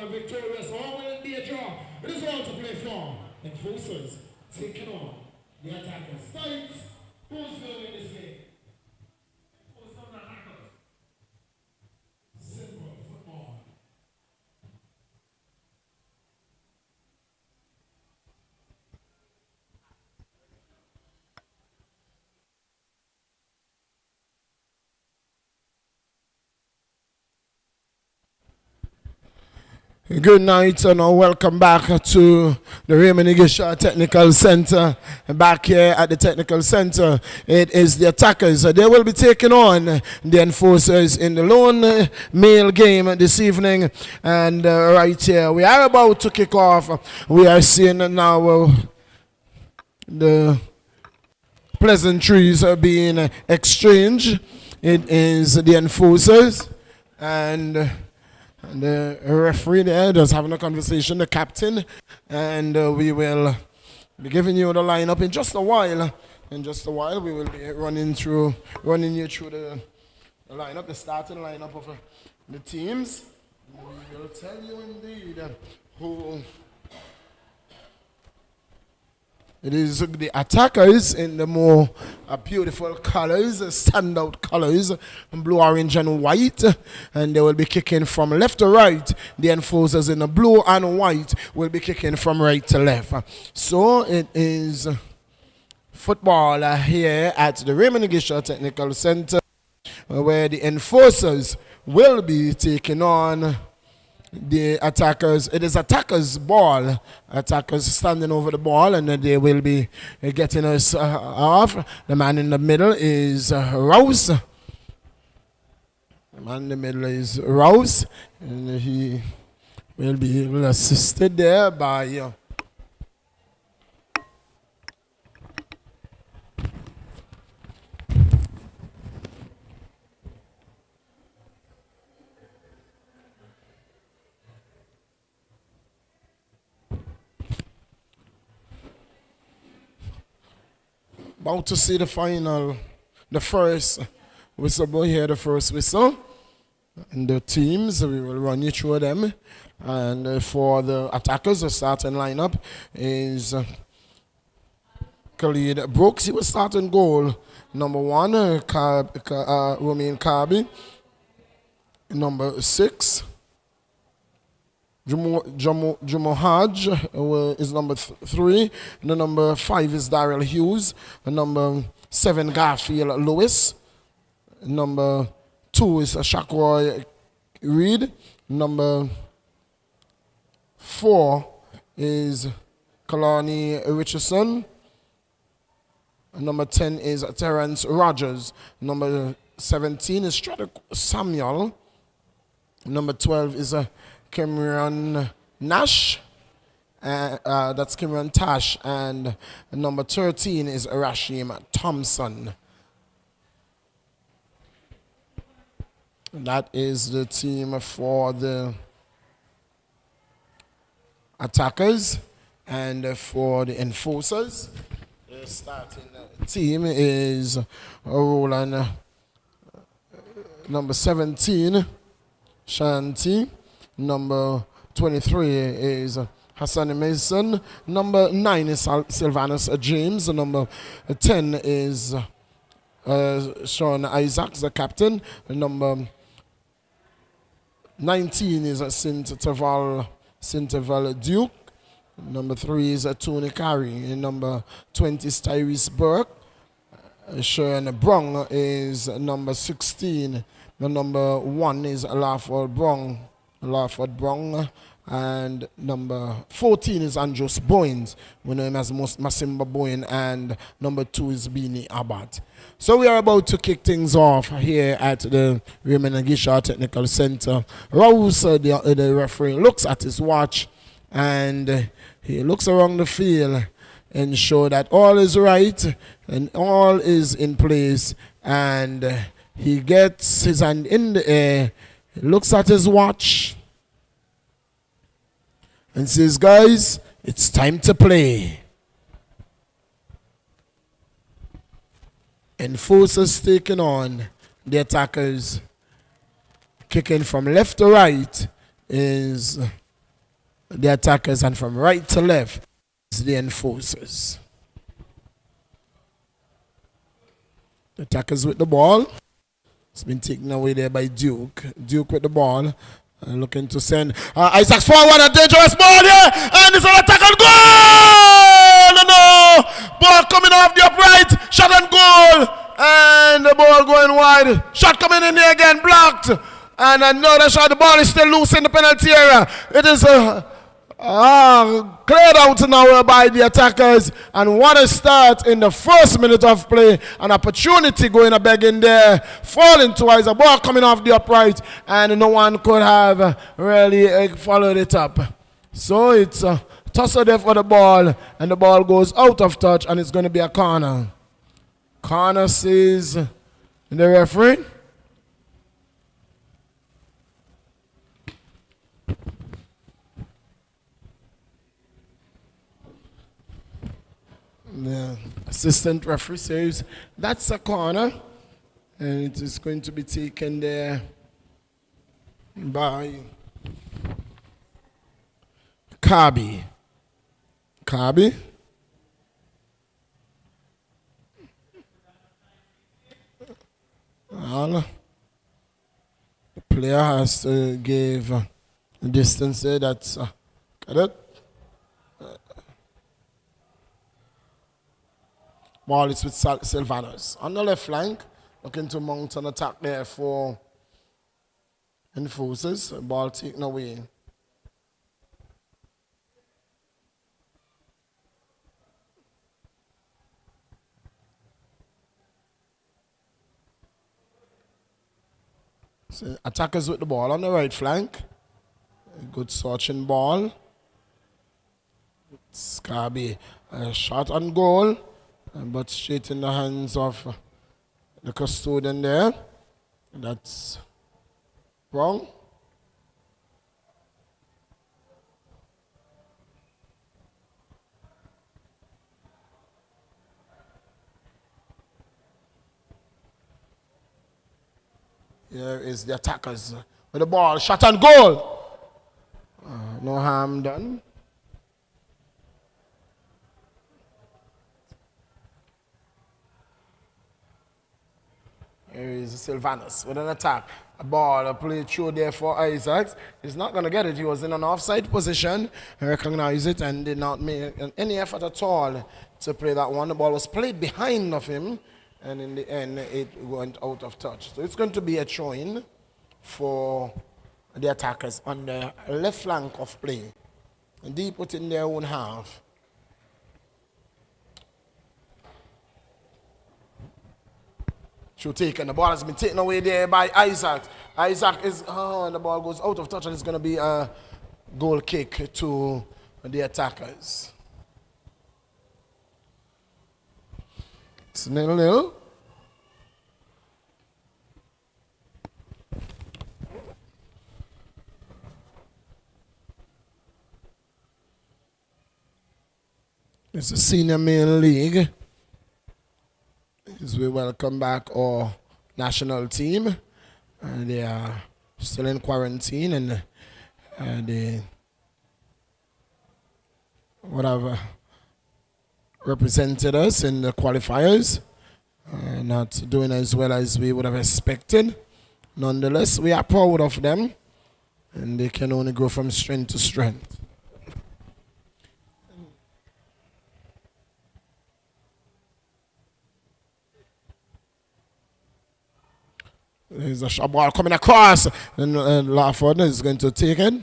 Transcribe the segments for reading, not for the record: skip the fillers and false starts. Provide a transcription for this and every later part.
victorious. Or will it be a draw? It is all to play for. Enforcers taking on the attackers. Fight. Who's going in this game? Who's on the attackers? Simple football. Good night and welcome back to the Raymond Igisha Technical Center. Back here at the Technical Center, it is the attackers. They will be taking on the enforcers in the lone male game this evening. And right here, we are about to kick off. We are seeing now the pleasantries are being exchanged. It is the enforcers and the referee there just having a conversation, the captain, and we will be giving you the lineup in just a while. In just a while, we will be running you through the lineup, the starting lineup of the teams. We will tell you indeed who it is. The attackers in the more beautiful colors, standout colors, blue, orange, and white. And they will be kicking from left to right. The enforcers in the blue and white will be kicking from right to left. So it is football here at the Raymond Igisha Technical Center, where the enforcers will be taking on the attackers. It is attackers' ball. Attackers standing over the ball, and they will be getting us off. The man in the middle is Rouse. The man in the middle is Rouse, and he will be assisted there by about to see the final, the first whistle. Boy, here the first whistle. And the teams, we will run you through them. And for the attackers, the starting lineup is Khalid Brooks. He was starting goal. Number 1, Romain Kabi. Number 6, Jumo Hodge is number 3. The number 5 is Daryl Hughes. The number 7, Garfield Lewis. Number 2 is Shakroy Reed. Number 4 is Kalani Richardson. Number 10 is Terrence Rogers. Number 17 is Stradwick Samuel. Number 12 is Cameron Nash, that's Cameron Tash, and number 13 is Rashim Thompson. That is the team for the attackers, and for the enforcers, the starting team is Roland, number 17, Shanti. Number 23 is Hassan Mason. Number 9 is Sylvanus James. Number 10 is Sean Isaacs, the captain. Number 19 is Sinterval Duke. Number 3 is Tony Carey. Number 20 is Tyrese Burke. Sean Brong is number 16. The number 1 is Lawford Brong, and number 14 is Andros Boynes. We know him as Masimba Boyne, and number 2 is Beanie Abbott. So we are about to kick things off here at the Raymond Igisha Technical Center. Rouse, the referee, looks at his watch, and he looks around the field and ensure that all is right and all is in place, and he gets his hand in the air, looks at his watch, and says, guys, it's time to play. Enforcers taking on the attackers. Kicking from left to right is the attackers, and from right to left is the enforcers. The attackers with the ball. It's been taken away there by Duke. Duke with the ball. Looking to send Isaacs forward, a dangerous ball here, and it's an attack and goal! No! Ball coming off the upright, shot and goal, and the ball going wide. Shot coming in there again, blocked, and another shot. The ball is still loose in the penalty area. It is cleared out now by the attackers, and what a start in the first minute of play. An opportunity going a begging there, falling twice, a ball coming off the upright, and no one could have really followed it up. So it's a tussle there for the ball, and the ball goes out of touch, and it's going to be a corner. Corner says the referee. The assistant referee says that's a corner, and it is going to be taken there by Kabi. Kabi. Well, the player has to give a distance there. That's got it. Ball is with Sylvanus. On the left flank, looking to mount an attack there for enforcers. Ball taken away. So attackers with the ball on the right flank. A good searching ball. Scarby, a shot on goal. But straight in the hands of the custodian there. That's wrong. Here is the attackers with the ball, shot and goal. No harm done. Here is Sylvanus with an attack. A ball, a play through there for Isaacs. He's not going to get it. He was in an offside position. He recognized it and did not make any effort at all to play that one. The ball was played behind of him, and in the end, it went out of touch. So it's going to be a throw-in for the attackers on the left flank of play. And they put in their own half. Taken. The ball has been taken away there by Isaac. Isaac is, and the ball goes out of touch, and it's going to be a goal kick to the attackers. It's 0-0. It's the Senior Male League. As we welcome back our national team. They are still in quarantine, and they whatever represented us in the qualifiers. Not doing as well as we would have expected. Nonetheless, we are proud of them, and they can only go from strength to strength. There's a shot ball coming across, and Lawford is going to take it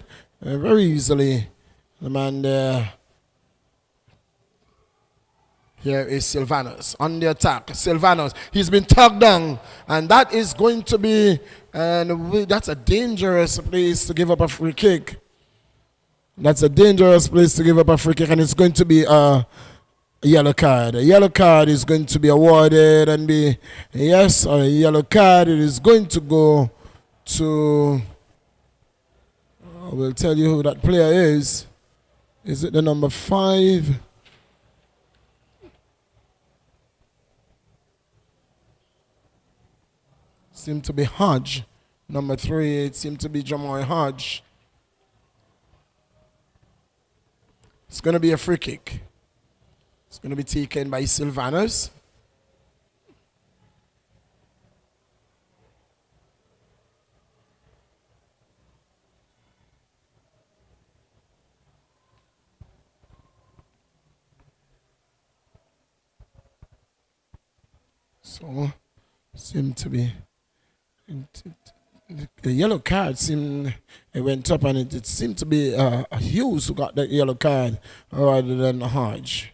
very easily. The man there. Here is Sylvanus on the attack. Sylvanus, he's been tugged down, and that is going to be, that's a dangerous place to give up a free kick. That's a dangerous place to give up a free kick, and it's going to be a yellow card. A yellow card is going to be awarded, and a yellow card. It is going to go to, I will tell you who that player is. Is it the number 5? Seemed to be Hodge. Number 3, it seemed to be Jamal Hodge. It's going to be a free kick. It's going to be taken by Sylvanus. So, seemed to be the yellow card seemed it went up, and it seemed to be Hughes who got that yellow card rather than Hodge.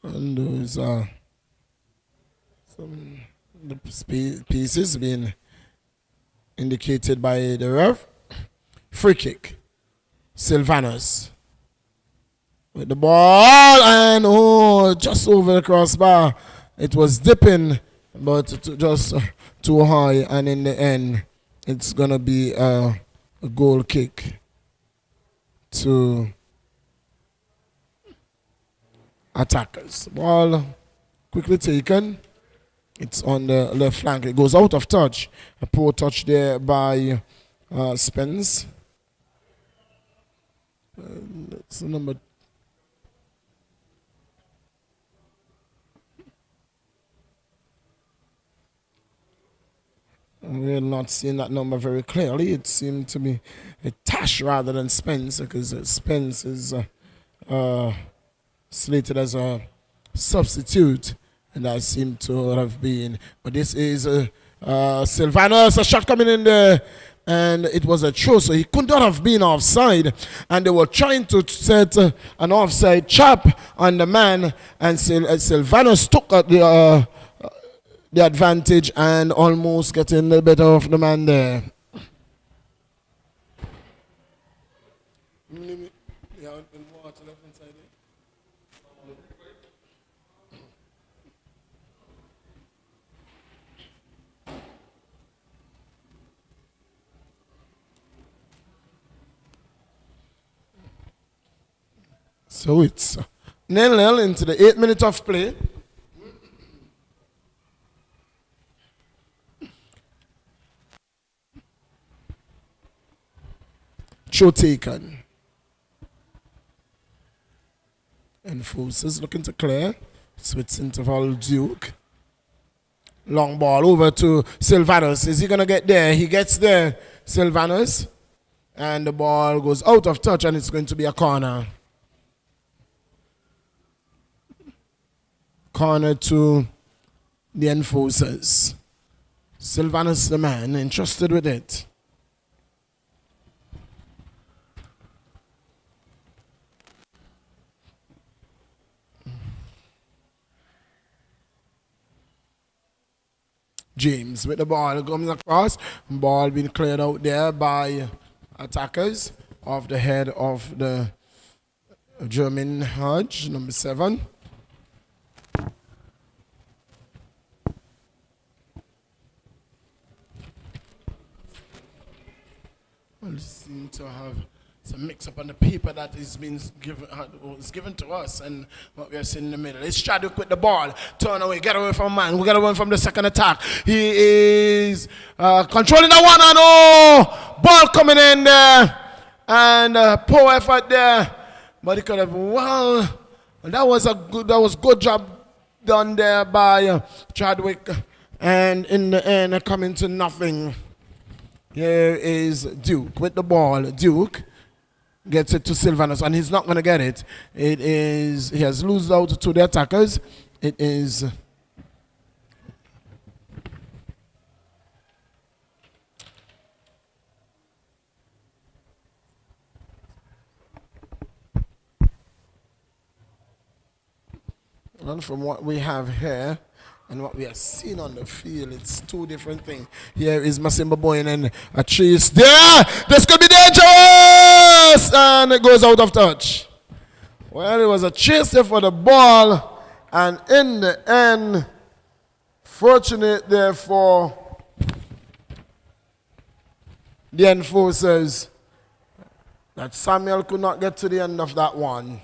And those some the pieces being indicated by the ref. Free kick. Sylvanus with the ball, and just over the crossbar. It was dipping, but just too high, and in the end, it's gonna be a goal kick to attackers. Ball quickly taken. It's on the left flank. It goes out of touch. A poor touch there by Spence. That's the number. We're not seeing that number very clearly. It seemed to be a Tash rather than Spence, because Spence is slated as a substitute, and that seemed to have been. But this is Sylvanus, a shot coming in there, and it was a throw, so he could not have been offside. And they were trying to set an offside trap on the man, and Sylvanus took the advantage and almost getting the better of the man there. So it's 0-0 into the 8 minutes of play. Throw taken. Enforcers looking to clear. Switch interval Duke. Long ball over to Sylvanus. Is he going to get there? He gets there, Sylvanus. And the ball goes out of touch, and it's going to be a corner. Corner to the Enforcers. Sylvanus, the man, entrusted with it. James with the ball comes across. Ball being cleared out there by attackers off the head of the German Hodge, number 7. Well, seem to have some mix-up on the paper that is being given to us, and what we are seeing in the middle. It's Chadwick with the ball. Turn away, get away from man. We got to run from the second attack. He is controlling that one, and ball coming in there, and poor effort there. But he could have, that was good job done there by Chadwick, and in the end, coming to nothing. Here is Duke with the ball. Duke gets it to Sylvanus, and he's not going to get it. He has loosed out to the attackers. It is and from what we have here and what we are seeing on the field, it's two different things. Here is Masimba Boyne, and a chase there. This could be dangerous, and it goes out of touch. Well, it was a chase there for the ball, and in the end, fortunate there for the Enforcers that Samuel could not get to the end of that one.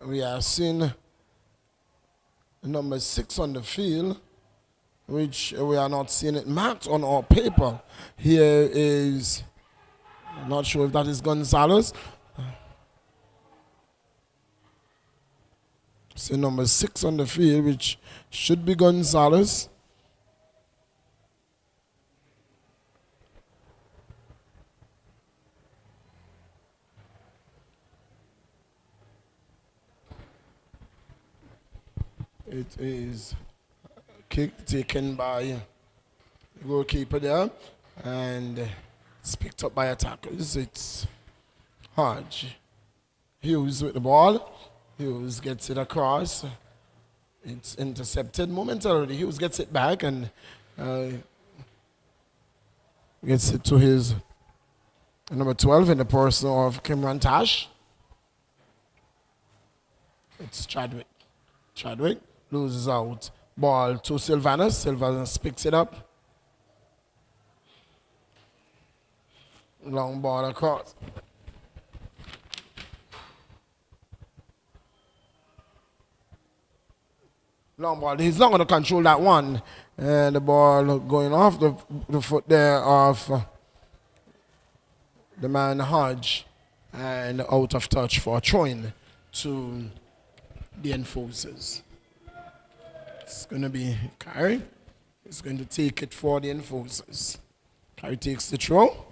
we are seeing number 6 on the field, which we are not seeing it marked on our paper. Here is, I'm not sure if that is Gonzalez. See number 6 on the field, which should be Gonzalez. It is kick taken by the goalkeeper there, and it's picked up by attackers. It's Hodge. Hughes with the ball. Hughes gets it across. It's intercepted momentarily. Hughes gets it back and gets it to his number 12 in the person of Kimran Tash. It's Chadwick. Chadwick loses out. Ball to Sylvanus. Sylvanus picks it up. Long ball across. Long ball. He's not going to control that one. And the ball going off the foot there of the man Hodge. And out of touch for a throw-in to the enforcers. It's going to be Kyrie. He's going to take it for the enforcers. Kyrie takes the throw.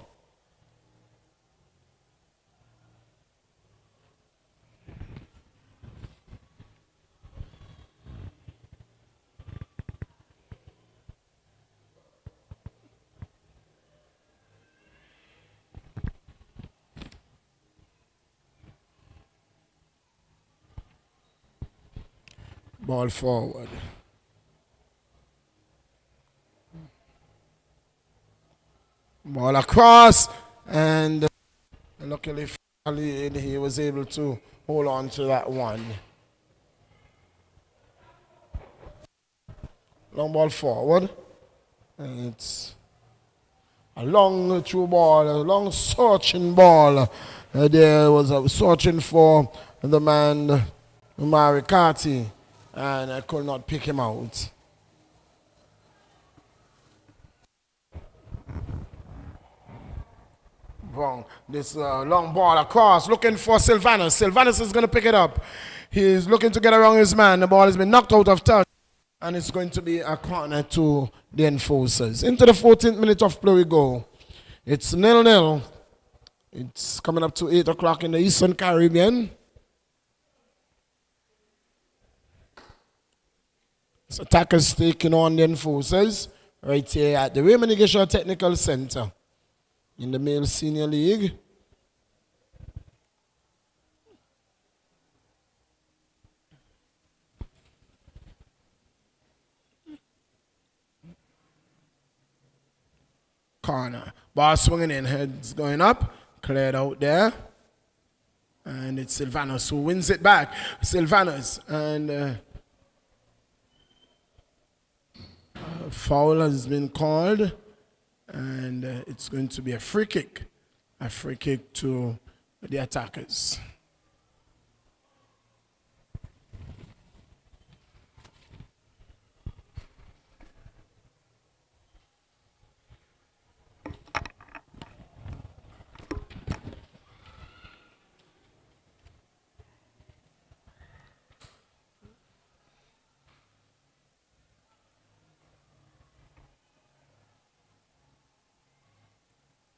Ball forward. Ball across, and luckily he was able to hold on to that one. Long ball forward. And it's a long through ball, a long searching ball. There was a searching for the man Marikati, and I could not pick him out. Wrong. This long ball across, looking for Sylvanus. Sylvanus is going to pick it up. He's looking to get around his man. The ball has been knocked out of touch, and it's going to be a corner to the enforcers. Into the 14th minute of play we go. It's 0-0. It's coming up to 8 o'clock in the Eastern Caribbean. It's attackers taking on the enforcers right here at the Raymond Igishaw Technical Center in the Male Senior League. Corner. Ball swinging in, heads going up, cleared out there. And it's Sylvanus who wins it back. Sylvanus, and foul has been called, and it's going to be a free kick to the attackers.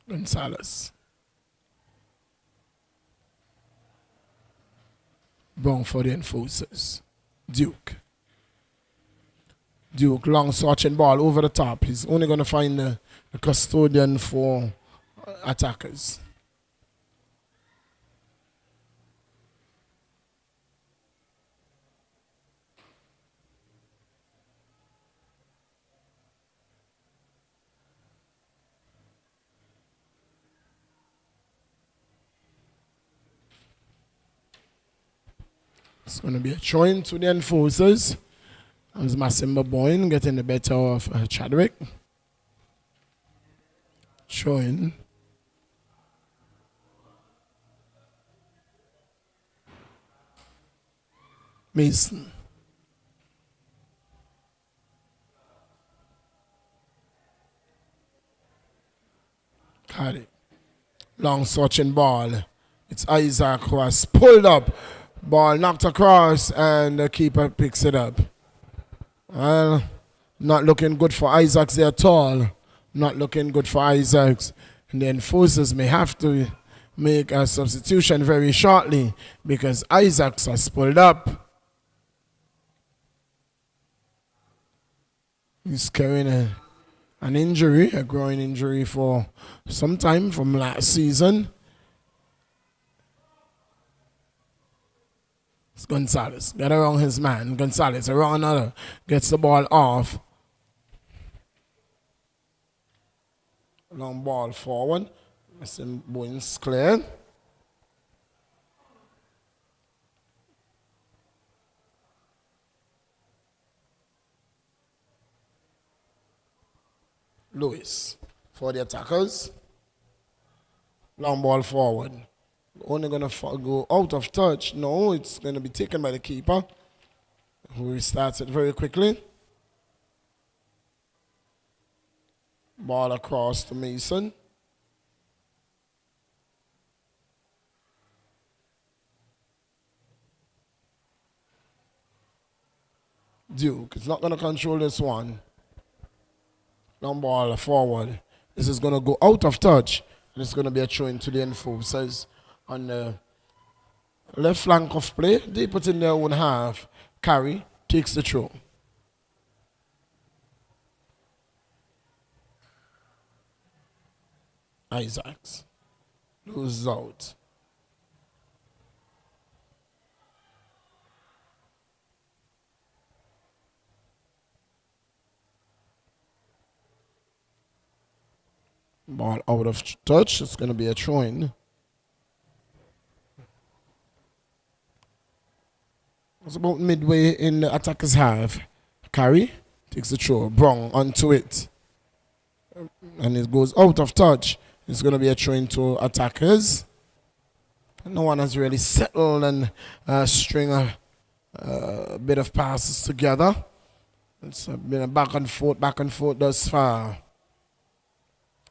Gonzalez. Wrong for the enforcers. Duke. Duke, long searching ball over the top. He's only going to find the custodian for attackers. It's going to be a throw-in to the enforcers. As Masimba Boyne getting the better of Chadwick. Throw-in. Mason. Got it. Long searching ball. It's Isaac who has pulled up. Ball knocked across and the keeper picks it up. Well, not looking good for Isaacs there at all. Not looking good for Isaacs. And the enforcers may have to make a substitution very shortly because Isaacs has pulled up. He's carrying an injury, a groin injury for some time from last season. It's Gonzalez. Get around his man. Gonzalez around another. Gets the ball off. Long ball forward. Missing Bowens clear. Lewis for the attackers. Long ball forward. Only going to go out of touch. No, it's going to be taken by the keeper, who restarts it very quickly. Ball across to Mason. Duke is not going to control this one. Long ball forward. This is going to go out of touch. And it's going to be a throw into the enforcers on the left flank of play. They put in their own half. Carry takes the throw. Isaacs loses out. Ball out of touch. It's going to be a throw-in. It's about midway in the attacker's half. Carry takes the throw. Brong onto it. And it goes out of touch. It's going to be a throw-in to attackers. No one has really settled and string a bit of passes together. It's been a back and forth thus far.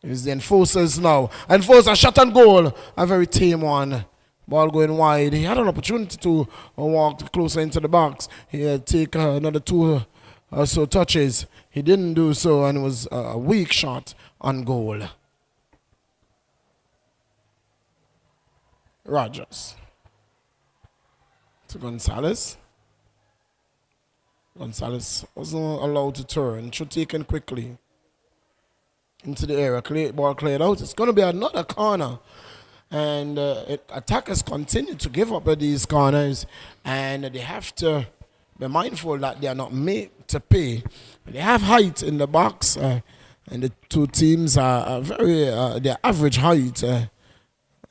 It's the enforcers now. Enforcer shot and goal. A very tame one. Ball going wide. He had an opportunity to walk closer into the box. He had take another 2 or so touches. He didn't do so, and it was a weak shot on goal. Rogers to Gonzalez. Gonzalez wasn't allowed to turn. Should taken quickly into the area. Ball cleared out. It's going to be another corner. And attackers continue to give up at these corners. And they have to be mindful that they are not made to pay. They have height in the box. And the two teams are very, they're average height.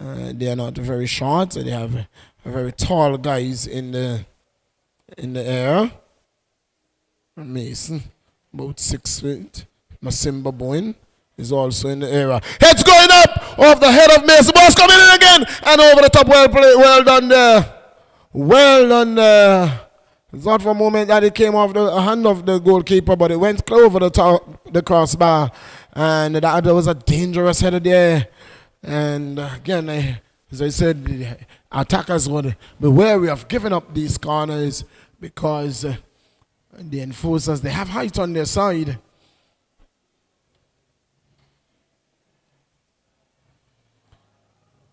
They are not very short. They have very tall guys in the air. Mason, about 6 feet. Masimba Boyne is also in the area. Head's going up off the head of Mason. Ball's coming in again. And over the top. Well played. Well done there. Well done there. It's not for a moment that it came off the hand of the goalkeeper, but it went over the top, the crossbar. And that was a dangerous header there. And again, as I said, attackers would be wary of giving up these corners because the enforcers, they have height on their side.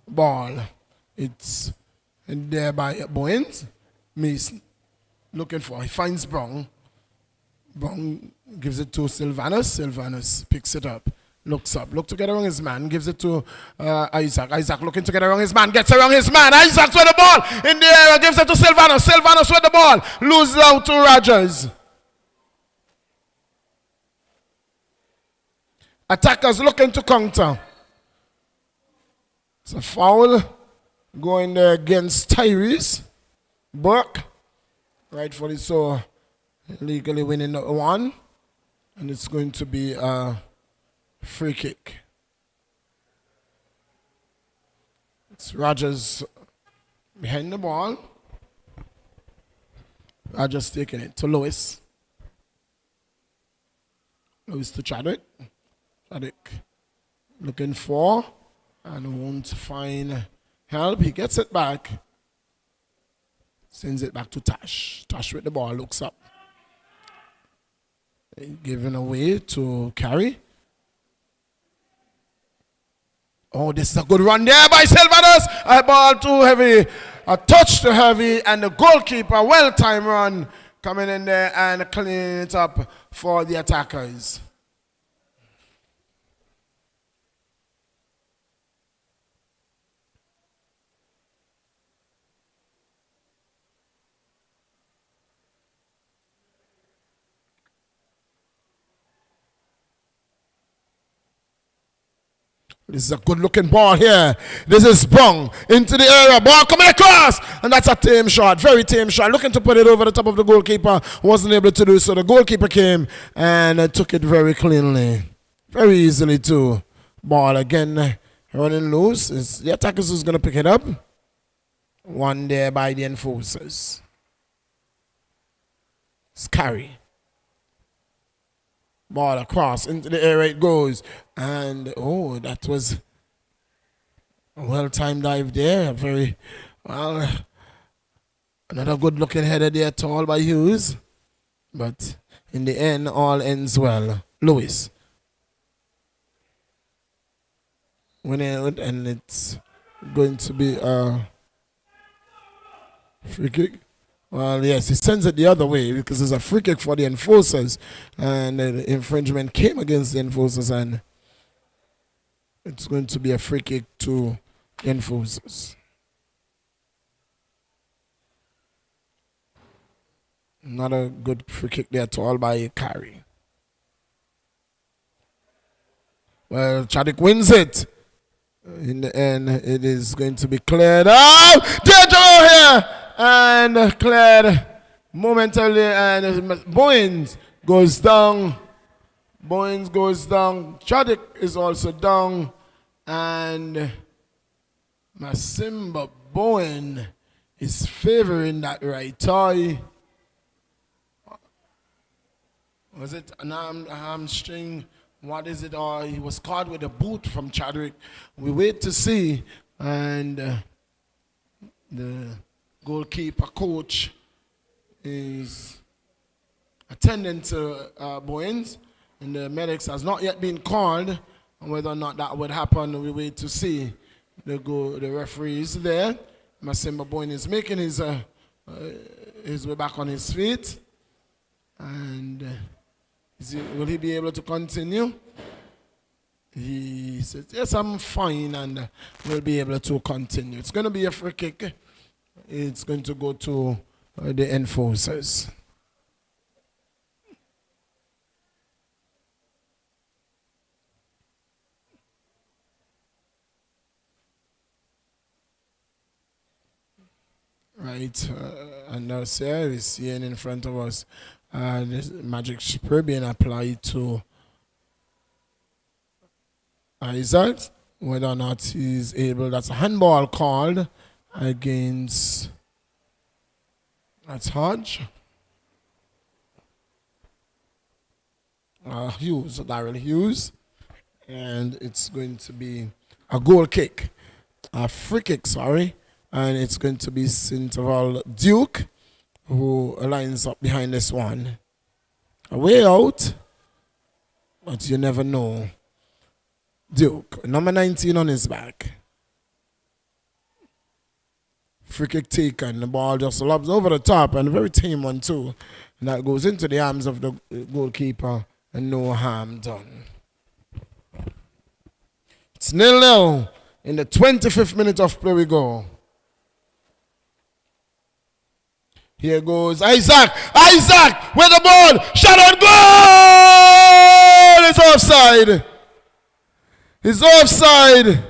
Ball. It's in there by Bowens. Mason looking for. He finds Brong. Brong gives it to Sylvanus. Sylvanus picks it up. Looks up. Look to get around his man. Gives it to Isaac. Isaac looking to get around his man. Gets around his man. Isaac's with the ball in the air. Gives it to Sylvanus. Sylvanus with the ball. Loses out to Rogers. Attackers looking to counter. It's a foul going there against Tyrese Burke. Rightfully so, legally winning the one. And it's going to be a free kick. It's Rogers behind the ball. are just taking it to Lewis. Lewis to Chadwick. Chadwick looking for and won't find help. He gets it back. Sends it back to Tash. Tash with the ball looks up. Giving away to Carey. Oh, this is a good run there by Silvanos. A ball too heavy. A touch too heavy. And the goalkeeper, well-timed run, coming in there and cleaning it up for the attackers. This is a good-looking ball here. This is Bong into the area. Ball coming across. And that's a tame shot. Very tame shot. Looking to put it over the top of the goalkeeper. Wasn't able to do so. The goalkeeper came and took it very cleanly. Very easily too. Ball again running loose. It's the attackers who's going to pick it up. One there by the enforcers. It's Carey. Ball across into the area it goes. And, oh, that was a well-timed dive there. Very, well, another good-looking header there, tall by Hughes. But in the end, all ends well. Lewis. And it's going to be a free kick. Well, yes, he sends it the other way because it's a free kick for the enforcers. And the infringement came against the enforcers, and it's going to be a free kick to the enforcers. Not a good free kick there at all by Carey. Well, Chadwick wins it. In the end, it is going to be cleared out. Danger here! And cleared momentarily, and Bowens goes down. Bowens goes down. Chadwick is also down. And Masimba Bowen is favoring that right tie. Was it an hamstring? What is it? Or he was caught with a boot from Chadwick. We wait to see. And the goalkeeper coach is attending to Bowens, and the medics has not yet been called. And whether or not that would happen, we wait to see. The referee is there. Masimba Bowen is making his way back on his feet. And will he be able to continue? He says, yes, I'm fine, and we'll be able to continue. It's going to be a free kick. It's going to go to the enforcers. Right, and now here we're seeing in front of us this magic spray being applied to Isaac. Whether or not he's able, that's a handball called against, that's Hodge. Hughes, Darrell Hughes. And it's going to be a goal kick, a free kick, sorry. And it's going to be Central Duke who lines up behind this one. A way out, but you never know. Duke, number 19 on his back. Free kick taken. The ball just lobs over the top, and a very tame one too. And that goes into the arms of the goalkeeper, and no harm done. It's 0-0. In the 25th minute of play we go. Here goes Isaac. Isaac with the ball. Shot on goal! It's offside. It's offside.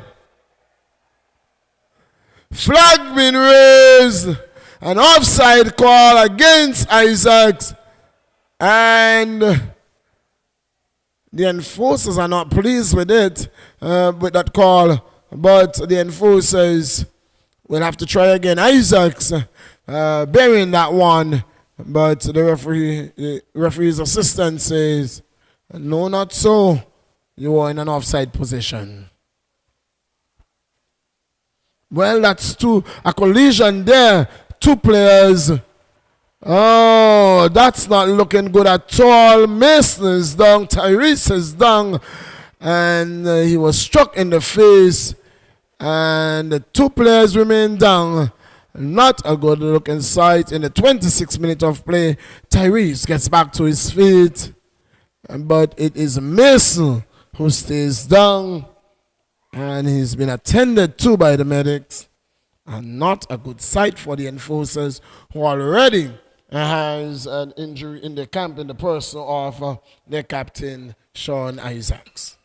Flag been raised. An offside call against Isaacs. And the enforcers are not pleased with it, with that call. But the enforcers will have to try again. Isaacs burying that one. But the referee's assistant says, no, not so. You are in an offside position. Well, that's a collision there. Two players. Oh, that's not looking good at all. Mason is down. Tyrese is down. And he was struck in the face. And the two players remain down. Not a good looking sight. In the 26th minute of play, Tyrese gets back to his feet. But it is Mason who stays down. And he's been attended to by the medics. And not a good sight for the enforcers, who already has an injury in the camp in the person of their captain, Sean Isaacs.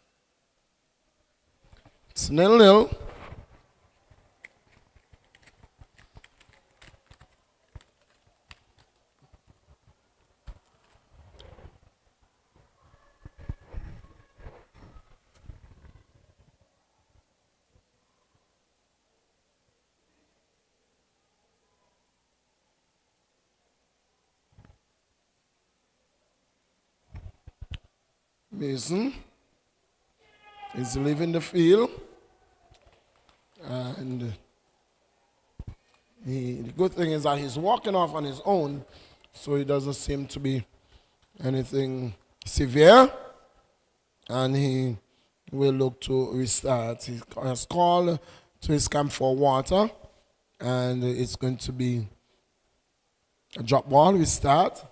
It's 0-0. Mason is leaving the field, and the good thing is that he's walking off on his own, so it doesn't seem to be anything severe, and he will look to restart. He has called to his camp for water, and it's going to be a drop ball restart.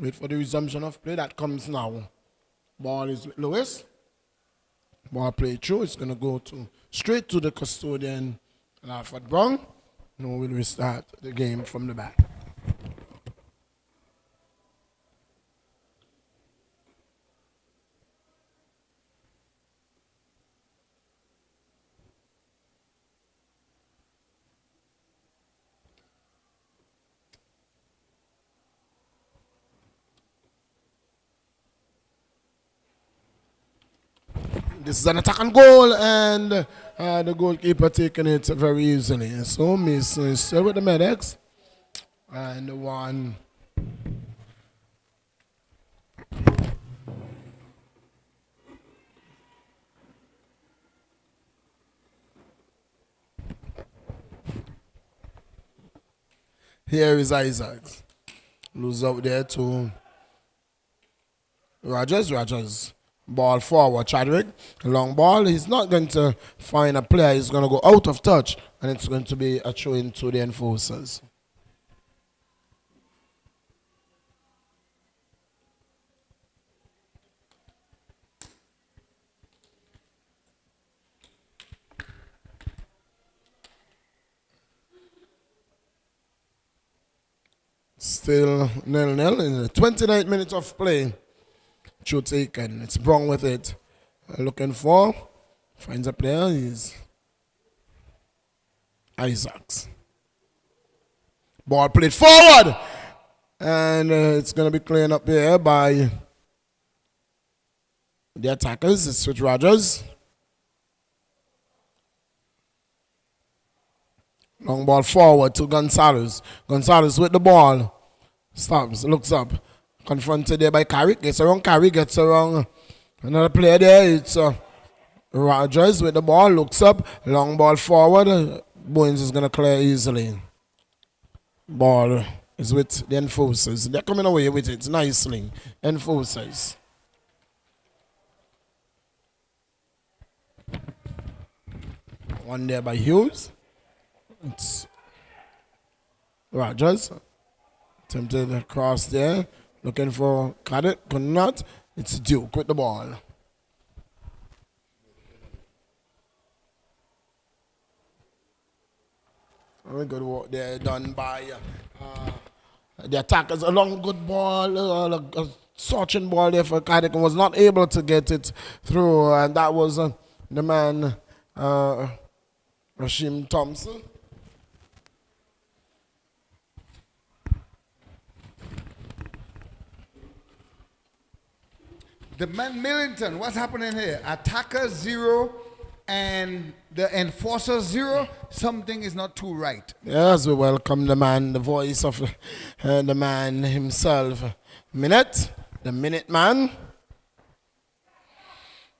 Wait for the resumption of play. That comes now. Ball is with Lewis. Ball played through. It's going to go straight to the custodian, Alfred Brown. And we'll restart the game from the back. This is an attack and goal, and the goalkeeper taking it very easily. So Mason is still with the medics. And the one. Here is Isaacs. Lose out there to Rogers. Ball forward, Chadwick. Long ball. He's not going to find a player. He's going to go out of touch. And it's going to be a throw into the enforcers. Still 0-0 in the 29th minute of play. Throw taken. It's Brown with it. Looking for. Finds a player. He's Isaacs. Ball played forward. And it's going to be cleared up here by the attackers. It's with Rogers. Long ball forward to Gonzalez. Gonzalez with the ball. Stops, looks up. Confronted there by Carrick. Gets around Carrick. Gets around another player there. It's Rogers with the ball. Looks up. Long ball forward. Bowens is going to clear easily. Ball is with the enforcers. They're coming away with it nicely. Enforcers. One there by Hughes. It's Rogers. Attempted across there. Looking for Cadet. Could not. It's Duke with the ball. Very good work there done by the attackers. A long good ball. A searching ball there for Cadet. Was not able to get it through. And that was the man, Rashim Thompson. The man Millington, what's happening here? Attacker 0 and the enforcer 0. Something is not too right. Yes, we welcome the man, the voice of the man himself. Minute, the minute man.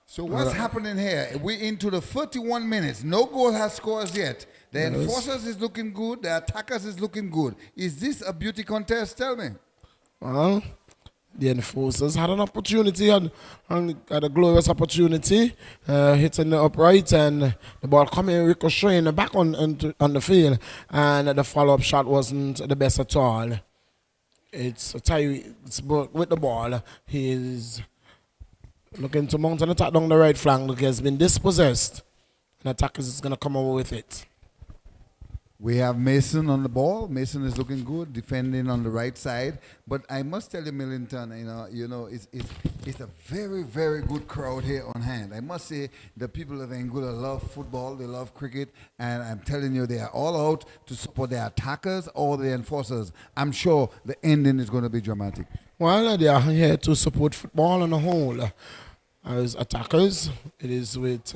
So what's happening here? We're into the 31 minutes. No goal has scored yet. The enforcers is looking good. The attackers is looking good. Is this a beauty contest? Tell me. Well, the enforcers had an opportunity, had a glorious opportunity, hitting the upright, and the ball coming ricocheting back on the field, and the follow-up shot wasn't the best at all. It's a tie with the ball. He is looking to mount an attack down the right flank. Look, he has been dispossessed, and attackers is going to come over with it. We have Mason on the ball. Mason is looking good, defending on the right side. But I must tell you, Millington, it's a very, very good crowd here on hand. I must say the people of Angola love football, they love cricket, and I'm telling you, they are all out to support the attackers or the enforcers. I'm sure the ending is going to be dramatic. Well, they are here to support football on the whole. As attackers, it is with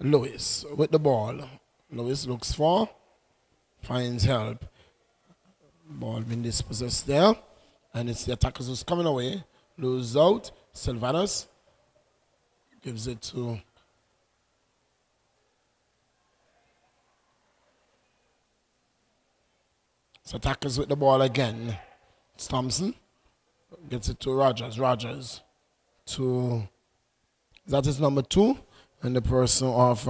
Lewis with the ball. Lewis looks for, finds help. Ball being dispossessed there. And it's the attackers who's coming away. Lose out. Sylvanus gives it to it's attackers with the ball again. It's Thompson. Gets it to Rogers. Rogers to that is number 2. And the person of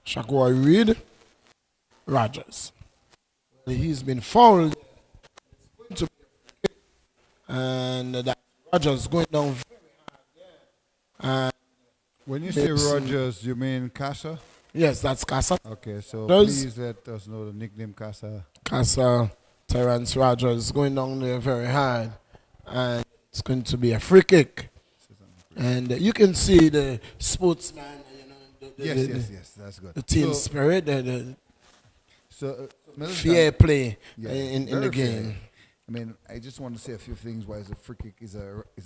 Shakur Reed, Rogers. He's been fouled. And that Rogers going down very hard. And when you say Rogers, you mean Casa? Yes, that's Casa. Okay, so please let us know the nickname Casa. Casa, Terrence Rogers going down there very hard. And it's going to be a free kick. And you can see the sportsman, yes, that's good. The team spirit, so fair play in the fair. game. I mean, I just want to say a few things why the free kick is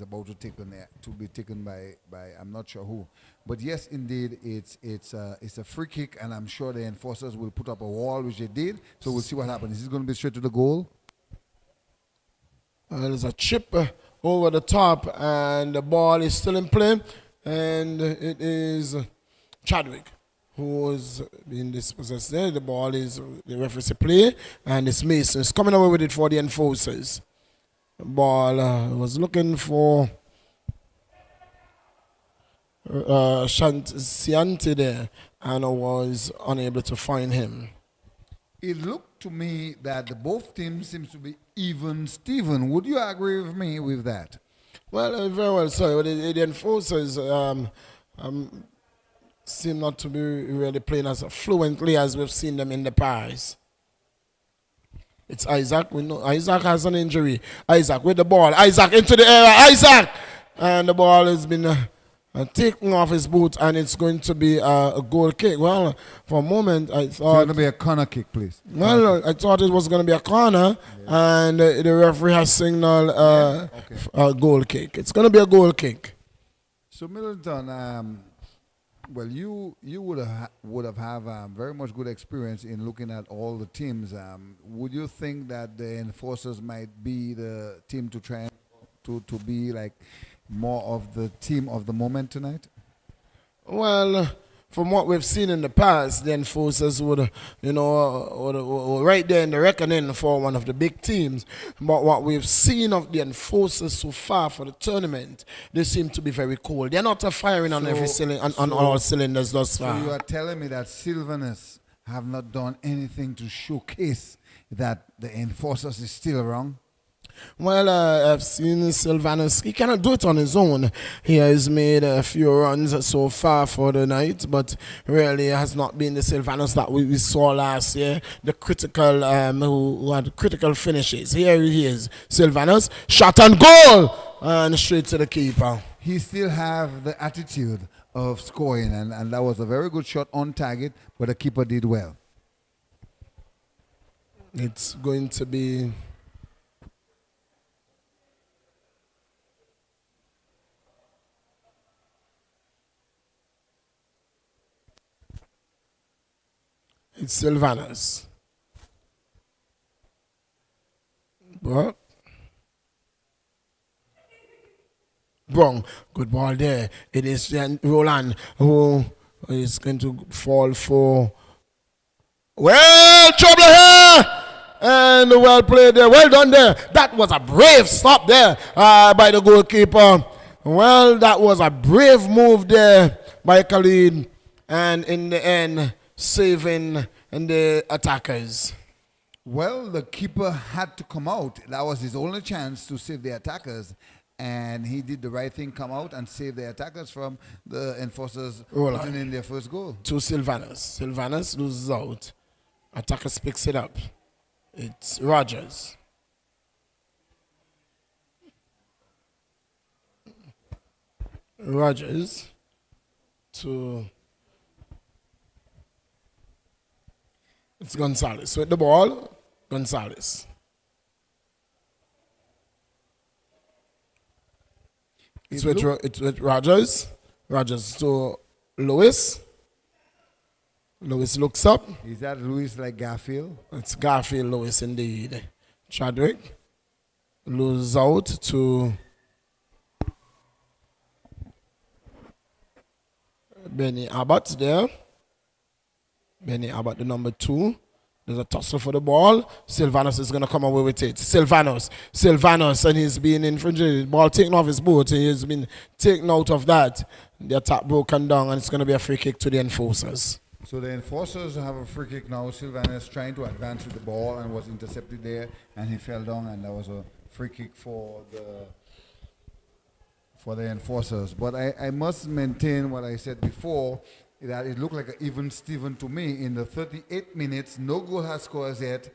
about to be taken by I'm not sure who, but yes, indeed, it's a free kick, and I'm sure the enforcers will put up a wall, which they did. So we'll see what happens. Is it going to be straight to the goal? There's a chip over the top, and the ball is still in play, and it is Chadwick who is being dispossessed there. The ball is the referee play, and it's Mason. It's coming away with it for the enforcers. The ball was looking for Shanti there, and I was unable to find him. It looked to me that both teams seems to be even Steven. Would you agree with me with that? Well, very well. So the enforcers seem not to be really playing as fluently as we've seen them in the past. It's Isaac. We know Isaac has an injury. Isaac with the ball. Isaac into the area. Isaac! And the ball has been taken off his boot, and it's going to be a goal kick. Well, for a moment, I thought... It's going to be a corner kick, please. Well, I thought it was going to be a corner, and the referee has signaled a goal kick. It's going to be a goal kick. So, Middleton, well, you would have had very much good experience in looking at all the teams. Would you think that the enforcers might be the team to try to be like more of the team of the moment tonight? Well, from what we've seen in the past, the enforcers would right there in the reckoning for one of the big teams. But what we've seen of the enforcers so far for the tournament, they seem to be very cold. They're not firing on all cylinders thus far. So you are telling me that Sylvanus have not done anything to showcase that the enforcers is still wrong? Well, I've seen Sylvanus. He cannot do it on his own. He has made a few runs so far for the night, but really has not been the Sylvanus that we saw last year. The critical, who had critical finishes. Here he is, Sylvanus, shot and goal, and straight to the keeper. he still have the attitude of scoring, and that was a very good shot on target, but the keeper did well. It's going to be Sylvanus. But wrong. Good ball there. It is Roland who is going to fall for. Well, trouble here. And well played there. Well done there. That was a brave stop there by the goalkeeper. Well, that was a brave move there by Khalid. And in the end, saving the attackers. Well, the keeper had to come out. That was his only chance to save the attackers. And he did the right thing, come out and save the attackers from the enforcers putting in their first goal. To Sylvanus. Sylvanus loses out. Attackers picks it up. It's Rogers. Rogers to... It's Gonzalez. With the ball, Gonzalez. It's with Rogers. Rogers to Lewis. Lewis looks up. Is that Lewis like Garfield? It's Garfield Lewis indeed. Chadwick loses out to Benny Abbott there. Benny Abbott, the number 2. There's a tussle for the ball. Sylvanus is going to come away with it. Sylvanus, and he's being infringed. Ball taken off his boot. He has been taken out of that. The attack broken down, and it's going to be a free kick to the enforcers. So the enforcers have a free kick now. Sylvanus trying to advance with the ball and was intercepted there, and he fell down, and that was a free kick for the enforcers. But I must maintain what I said before, that it looked like an even Steven to me. In the 38 minutes, no goal has scored yet,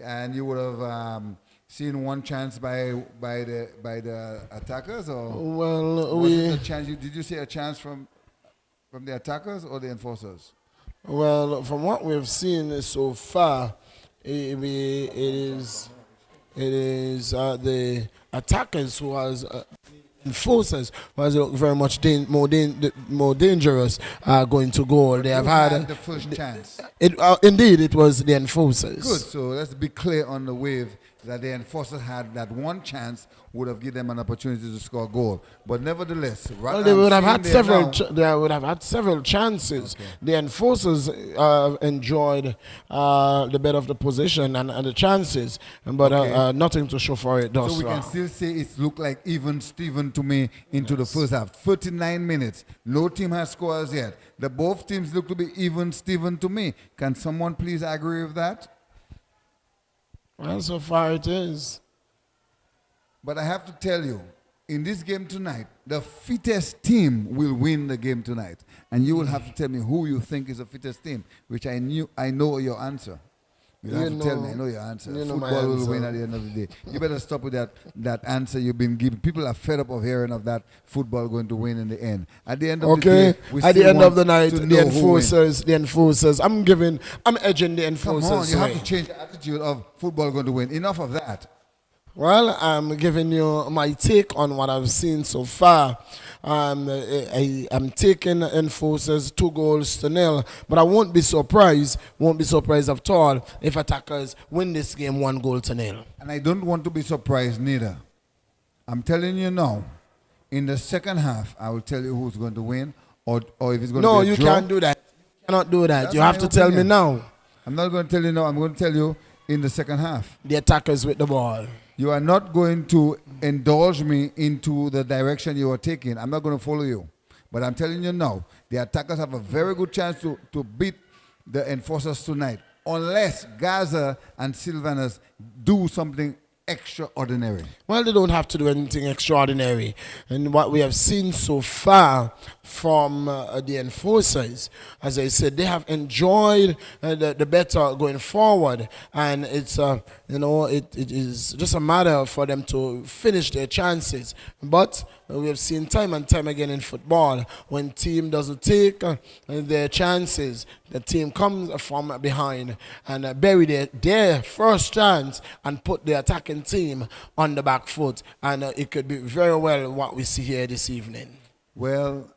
and you would have seen one chance by the attackers, or well, did you see a chance from the attackers or the enforcers? Well, from what we've seen so far, it is the attackers who has. Enforcers was very much more dangerous going to goal. They have had the first chance. Indeed, it was the enforcers. Good. So let's be clear on the wave that the enforcers had that one chance would have given them an opportunity to score a goal. But nevertheless, they would have had several. They would have had several chances. Okay. The enforcers enjoyed the better of the position and the chances, but nothing to show for it. So we can still say it looked like even Steven to me into the first half. 39 minutes. No team has scored yet. The both teams look to be even Steven to me. Can someone please agree with that? Well, so far it is. But I have to tell you, in this game tonight, the fittest team will win the game tonight. And you will have to tell me who you think is the fittest team, which I know your answer. You have to tell me, I know your answer. Football will win at the end of the day. You better stop with that answer you've been giving. People are fed up of hearing of that football going to win in the end. At the end of the day, at the end of the night, the enforcers. I'm edging the enforcers. Come on, you have to change the attitude of football going to win. Enough of that. Well, I'm giving you my take on what I've seen so far. I'm taking enforcers 2-0, but I won't be surprised at all if attackers win this game 1-0. And I don't want to be surprised neither. I'm telling you now, in the second half, I will tell you who's going to win, or if it's going to be a draw. No, you can't do that. You cannot do that. You have to tell me now. I'm not going to tell you now. I'm going to tell you in the second half. The attackers with the ball. You are not going to indulge me into the direction you are taking. I'm not going to follow you. But I'm telling you now, the attackers have a very good chance to beat the enforcers tonight, unless Gaza and Sylvanus do something extraordinary. Well, they don't have to do anything extraordinary. And what we have seen so far from the enforcers. As I said, they have enjoyed the better going forward, and it's it is just a matter for them to finish their chances. But we have seen time and time again in football, when team doesn't take their chances, the team comes from behind and bury their first chance and put the attacking team on the back foot. And it could be very well what we see here this evening. Well,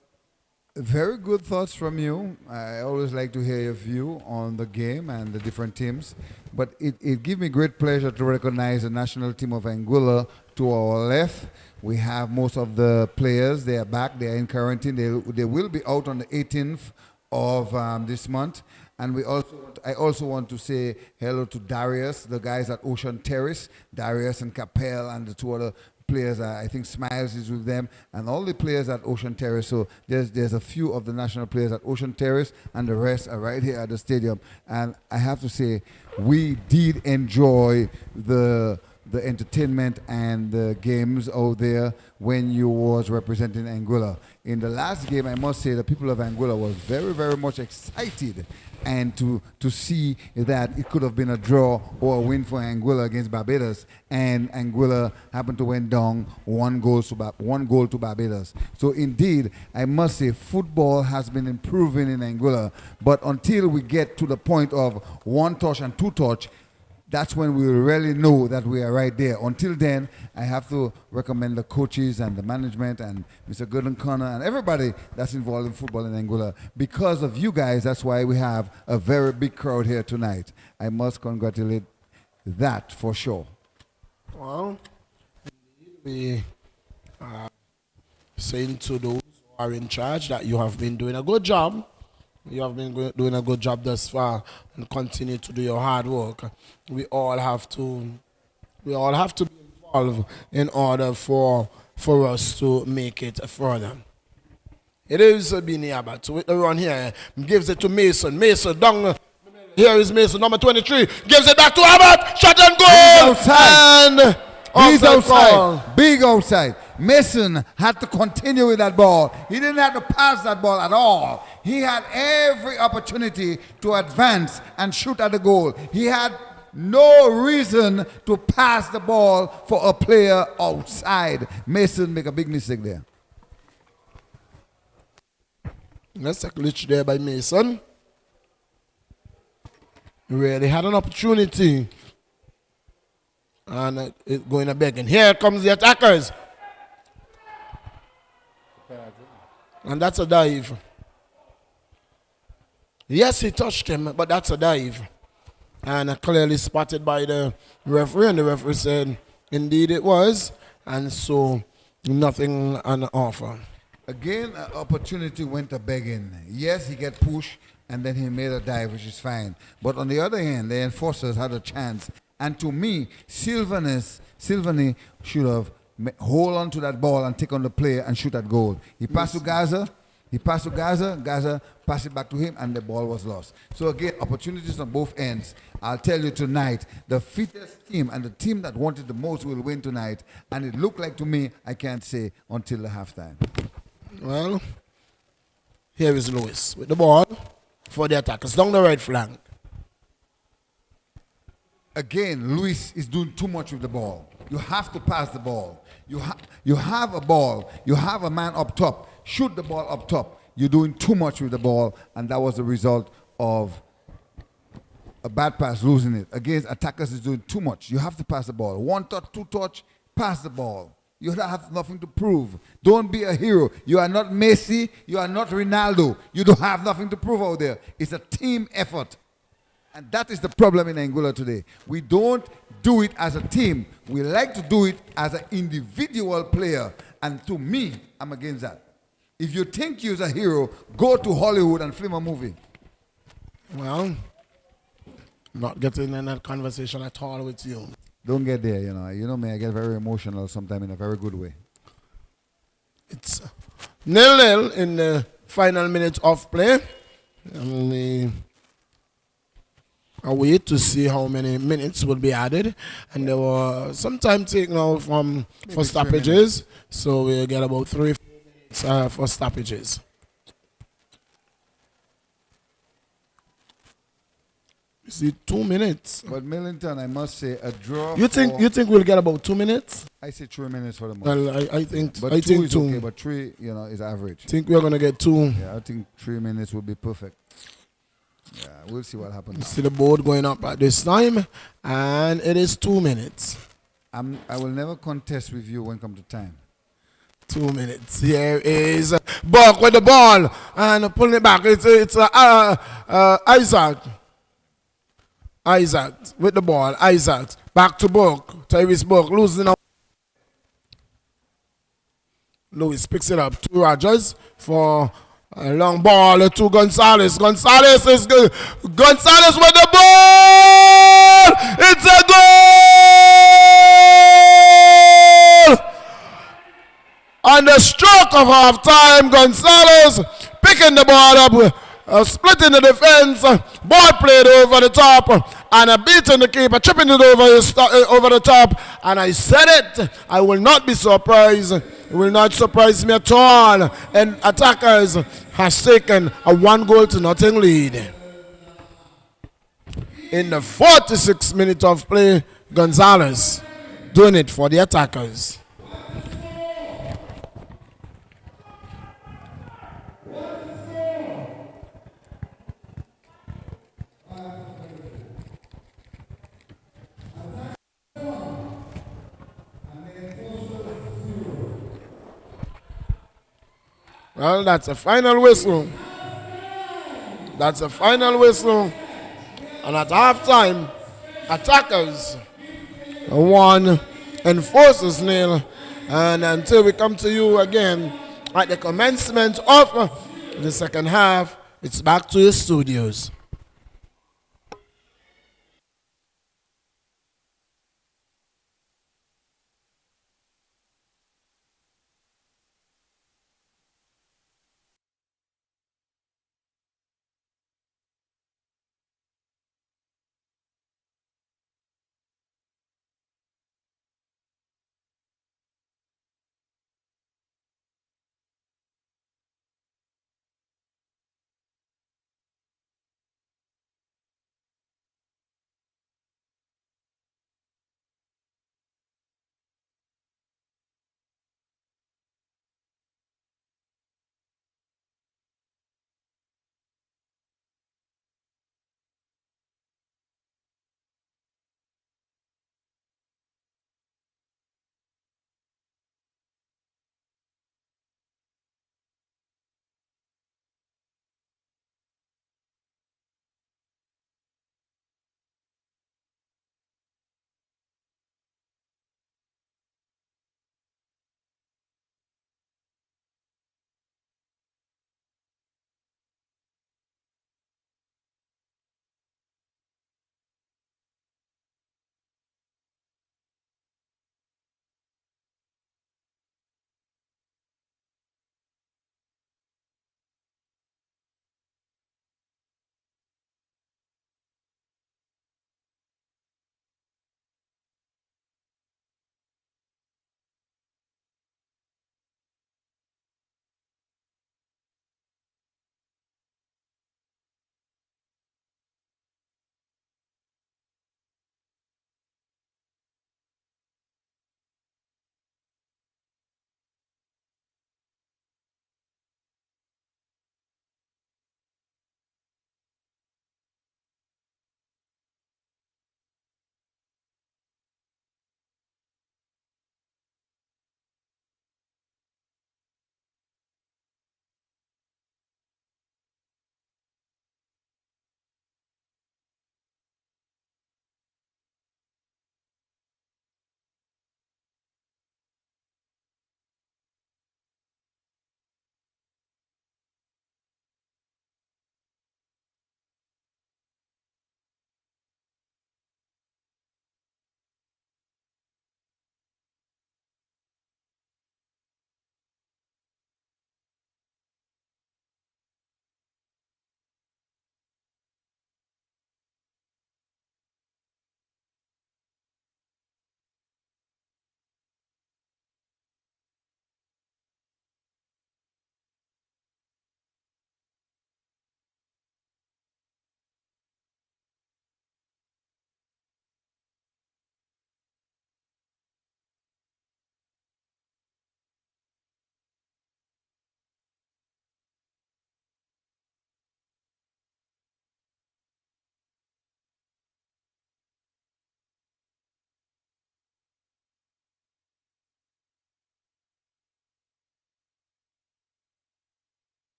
very good thoughts from you. I always like to hear your view on the game and the different teams. But it gives me great pleasure to recognize the national team of Anguilla to our left. We have most of the players. They are back. They are in quarantine. They will be out on the 18th of this month. And I also want to say hello to Darius, the guys at Ocean Terrace, Darius and Capel and the two other players. I think Smiles is with them, and all the players at Ocean Terrace. So there's a few of the national players at Ocean Terrace, and the rest are right here at the stadium. And I have to say, we did enjoy the entertainment and the games out there when you was representing Anguilla. In the last game, I must say the people of Anguilla was very, very much excited, and to see that it could have been a draw or a win for Anguilla against Barbados, and Anguilla happened to win down one goal to Barbados. So indeed, I must say football has been improving in Anguilla, but until we get to the point of one touch and two touch, that's when we really know that we are right there. Until then, I have to recommend the coaches and the management and Mr. Gordon Connor and everybody that's involved in football in Anguilla. Because of you guys, that's why we have a very big crowd here tonight. I must congratulate that for sure. Well, we are saying to those who are in charge that you have been doing a good job. You have been doing a good job thus far, and continue to do your hard work. We all have to be involved in order for us to make it further. It is Bini Abbott with the run here. Gives it to Mason. Mason down. Here is Mason, number 23. Gives it back to Abbott. Shot and goal. Outside. And he's outside. Big outside. Mason had to continue with that ball. He didn't have to pass that ball at all. He had every opportunity to advance and shoot at the goal. He had no reason to pass the ball for a player outside. Mason make a big mistake there. That's a glitch there by Mason. Really had an opportunity. And it's going to beg. And here comes the attackers. And that's a dive. Yes, he touched him, but that's a dive. And clearly spotted by the referee. And the referee said, indeed it was. And so, nothing on offer. Again, an opportunity went a begging. Yes, he get pushed, and then he made a dive, which is fine. But on the other hand, the enforcers had a chance. And to me, Sylvany should have hold on to that ball and take on the player and shoot at goal. He passed to Gaza. Gaza passed it back to him, and the ball was lost. So again, opportunities on both ends. I'll tell you tonight, the fittest team and the team that wanted the most will win tonight. And it looked like to me, I can't say until the halftime. Well, here is Lewis with the ball for the attackers down the right flank. Again, Luis is doing too much with the ball. You have to pass the ball. You have a ball. You have a man up top. Shoot the ball up top. You're doing too much with the ball, and that was the result of a bad pass, losing it. Against attackers is doing too much. You have to pass the ball. One touch, two touch, pass the ball. You have nothing to prove. Don't be a hero. You are not Messi. You are not Ronaldo. You don't have nothing to prove out there. It's a team effort. And that is the problem in Anguilla today. We don't do it as a team. We like to do it as an individual player. And to me, I'm against that. If you think you're a hero, go to Hollywood and film a movie. Well, not getting in that conversation at all with you. Don't get there, you know. You know me, I get very emotional sometimes in a very good way. It's 0-0 in the final minutes of play. I wait to see how many minutes will be added, and there were some time taken out for stoppages, so we'll get about 3 minutes for stoppages. See, 2 minutes. But Millington, I must say, a draw. You think we'll get about 2 minutes? I say 3 minutes for the most. Well, I think But I two think is two. okay. But 3, is average. Think we're gonna get 2. Yeah, I think 3 minutes would be perfect. Yeah, we'll see what happens. See the board going up at this time, and it is 2 minutes. I will never contest with you when it comes to time. 2 minutes. Here is Buck with the ball and pulling it back. It's Isaac. Isaac with the ball. Isaac back to Buck. Tyrese Buck losing out. Lewis picks it up to Rogers for a long ball to Gonzalez. Gonzalez is good. Gonzalez with the ball. It's a goal. On the stroke of half time, Gonzalez picking the ball up, splitting the defense, ball played over the top, and beating the keeper, tripping it over the top. And I said it, I will not be surprised. It will not surprise me at all. And attackers has taken a 1-0 lead. In the 46th minute of play, Gonzalez doing it for the attackers. Well, that's a final whistle. That's a final whistle. And at halftime, attackers 1, Enforcers 0. And until we come to you again at the commencement of the second half, it's back to the studios.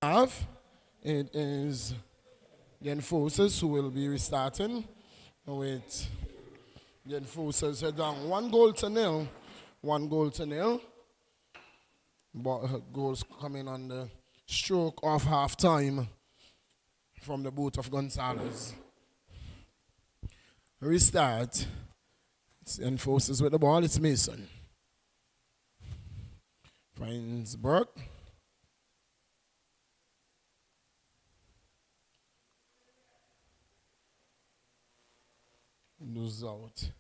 half, it is the enforcers who will be restarting with the enforcers are down 1-0. 1-0. But goals coming on the stroke of half time from the boot of Gonzalez. Restart. It's enforcers with the ball. It's Mason. Finds Burke. Lose out.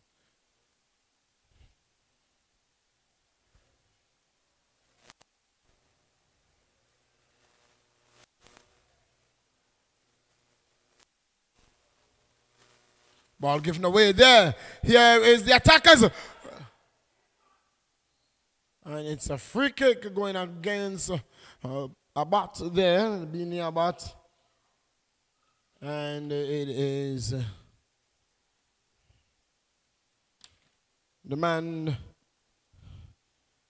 Ball given away there. Here is the attackers. And it's a free kick going against Abat there, Bini Abat. And it is the man,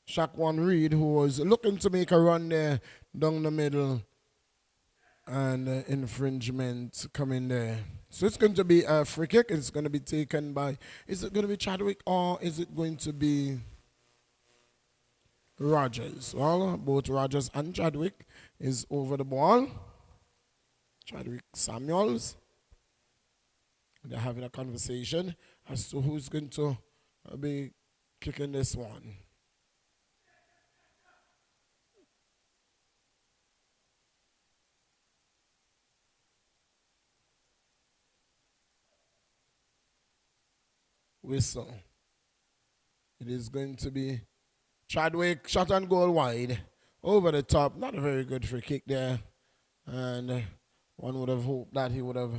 Shaquan Reed, who was looking to make a run there down the middle. And infringement coming there. So it's going to be a free kick. It's going to be taken by, is it going to be Chadwick or is it going to be Rogers? Well, both Rogers and Chadwick is over the ball. Chadwick Samuels. They're having a conversation as to who's going to be kicking this one. Whistle. It is going to be Chadwick, shot and goal wide. Over the top. Not a very good free kick there. And one would have hoped that he would have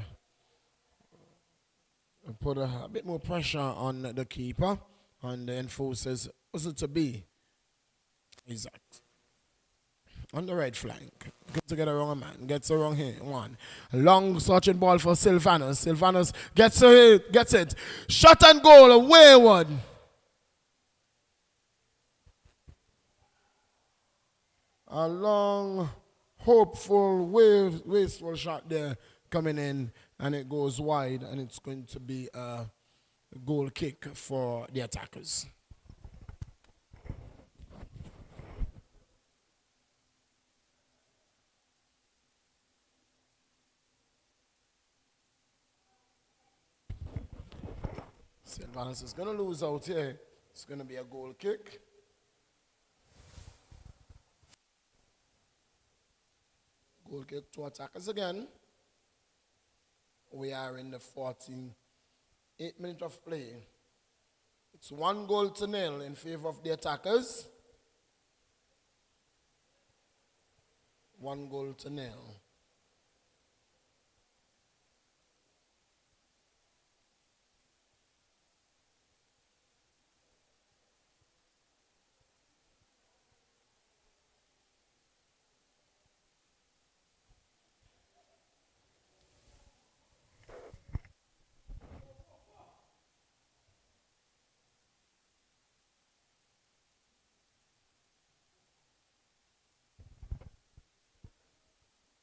put a bit more pressure on the keeper. On the enforcers. Was it to be? Exact. On the right flank. Gets to get a wrong man. Gets a wrong here. One. Long searching ball for Sylvanus. Sylvanus gets it. Gets it. Shot and goal. Wayward. A long, hopeful, wasteful shot there coming in. And it goes wide. And it's going to be a goal kick for the attackers. Sylvanus is going to lose out here. It's going to be a goal kick. Goal kick to attackers again. We are in the 14th minute of play. It's 1-0 in favor of the attackers. 1-0.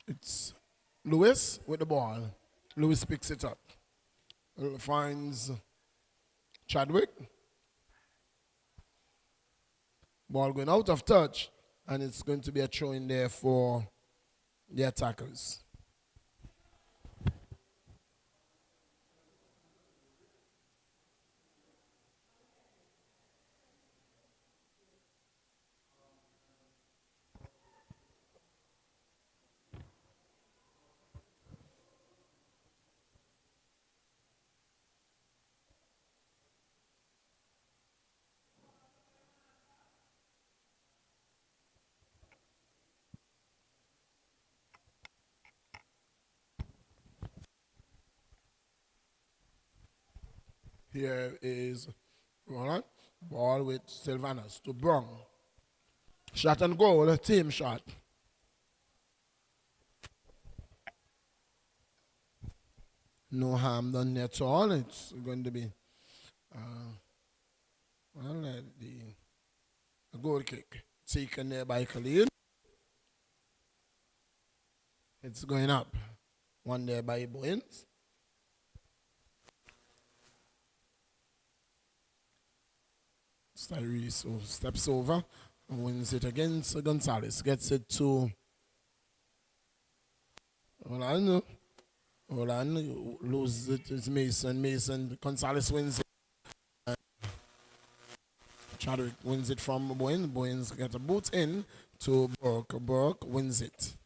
It's Lewis with the ball. Lewis picks it up. Finds Chadwick. Ball going out of touch. And it's going to be a throw in there for the attackers. Here is Ronald. Ball with Sylvanus to Brong. Shot and goal, a team shot. No harm done at all. It's going to be the goal kick taken there by Khalil. It's going up. One there by Bowens. Tyrese who steps over and wins it against Gonzalez. Gets it to Hold on. Loses it. It's Mason. Gonzalez wins it. Chadwick wins it from Bowens. Bowens gets a boot in to Burke. Burke wins it.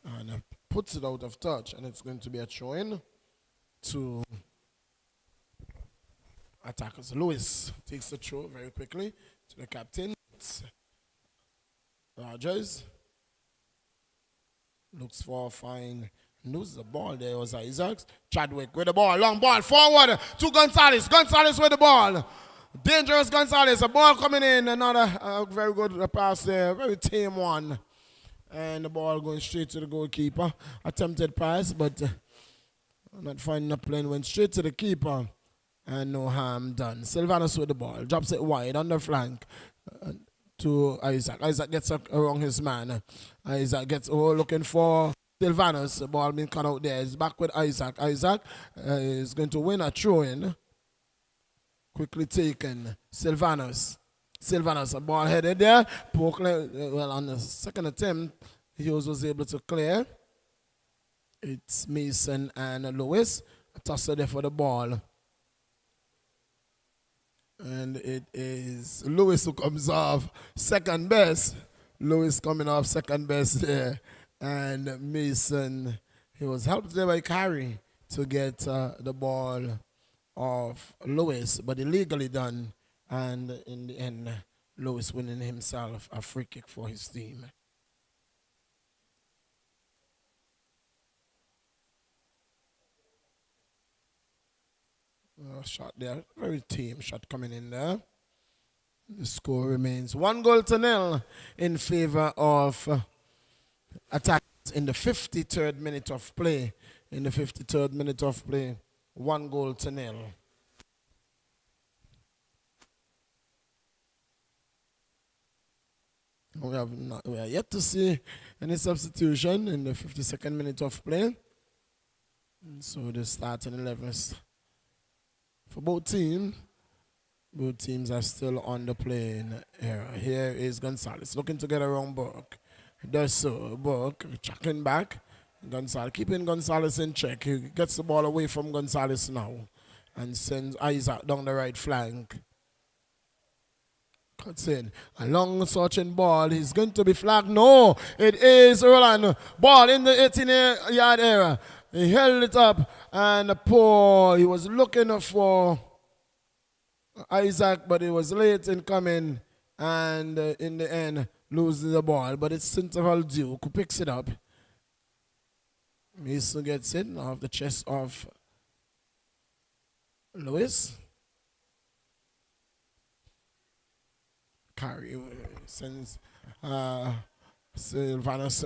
And puts it out of touch. And it's going to be a throw-in to attackers. Lewis takes the throw very quickly to the captain. It's Rogers. Looks for a fine. Loses the ball. There was Isaacs. Chadwick with the ball. Long ball forward to Gonzalez. Gonzalez with the ball. Dangerous Gonzalez. A ball coming in. Another very good pass there. Very tame one. And the ball going straight to the goalkeeper. Attempted pass, but not finding a plane. Went straight to the keeper. And no harm done. Silvanus with the ball. Drops it wide on the flank. To Isaac. Isaac gets around his man. Isaac gets looking for Silvanus. The ball being cut out there. He's back with Isaac. Isaac is going to win a throw-in. Quickly taken. Silvanus. A ball headed there. Well, on the second attempt, Hughes was able to clear. It's Mason and Lewis. A tosser there for the ball. And it is Lewis who comes off second best. Lewis coming off second best there. And Mason, he was helped there by Carey to get the ball off Lewis, but illegally done. And in the end, Lewis winning himself a free kick for his team. Shot there, very tame shot coming in there. The score remains 1-0 in favor of attackers in the 53rd minute of play. 1-0. We are yet to see any substitution in the 52nd minute of play. So the starting 11th for both teams. Both teams are still on the playing era. Here is Gonzalez looking to get around Burke. Does so. Burke checking back. Gonzalez keeping Gonzalez in check. He gets the ball away from Gonzalez now and sends Isaac down the right flank. Cuts in. A long searching ball. He's going to be flagged. No, it is Roland. Ball in the 18-yard area. He held it up and he was looking for Isaac, but he was late in coming and in the end loses the ball. But it's Central Duke who picks it up. Mason gets it off the chest of Lewis. Carey sends Silvanus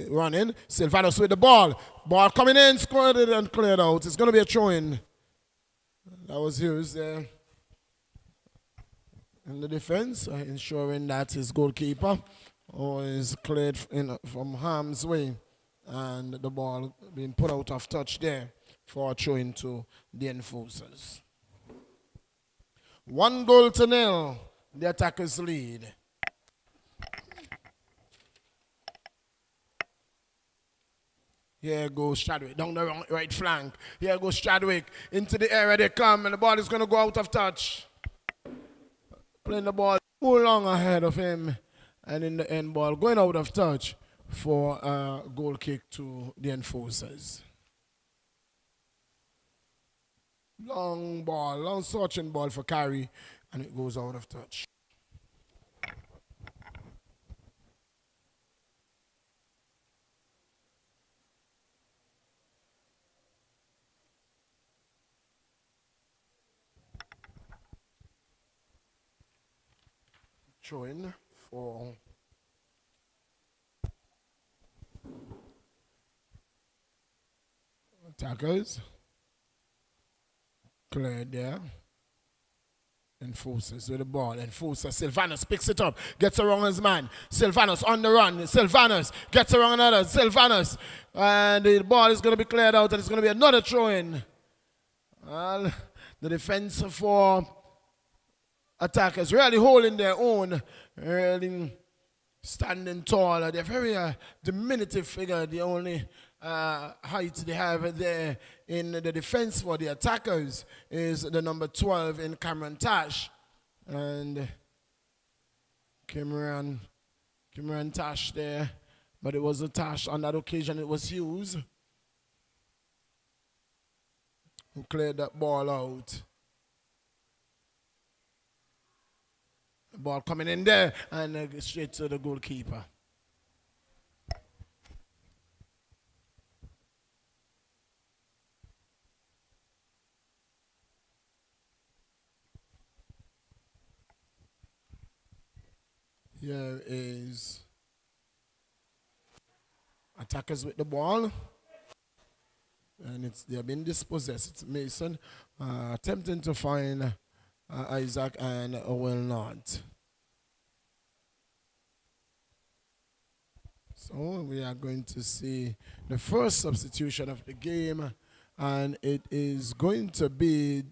running. Silvanus with the ball. Ball coming in, scored it and cleared out. It's going to be a throw-in. That was Hughes there in the defense, ensuring that his goalkeeper is cleared from harm's way. And the ball being put out of touch there for a throw-in to the enforcers. 1-0. The attackers lead. Here goes Chadwick down the right flank. Here goes Chadwick into the area they come, and the ball is going to go out of touch. Playing the ball too long ahead of him, and in the end ball going out of touch for a goal kick to the enforcers. Long ball, long searching ball for Carey, and it goes out of touch. Throwing for attackers. Cleared there. Enforcers with the ball. Enforcer. Silvanus picks it up. Gets around his man. Silvanus on the run. Silvanus gets around another. Silvanus. And the ball is going to be cleared out and it's going to be another throw-in. Well, the defense for attackers really holding their own. Really standing tall. They're very diminutive figure. The only height they have there in the defense for the attackers is the number 12 in Cameron Tash. And Cameron Tash there. But it was a Tash on that occasion. It was Hughes who cleared that ball out. The ball coming in there and straight to the goalkeeper. Here is attackers with the ball. And they've been dispossessed. It's Mason attempting to find Isaac and will not. So we are going to see the first substitution of the game, and it is going to be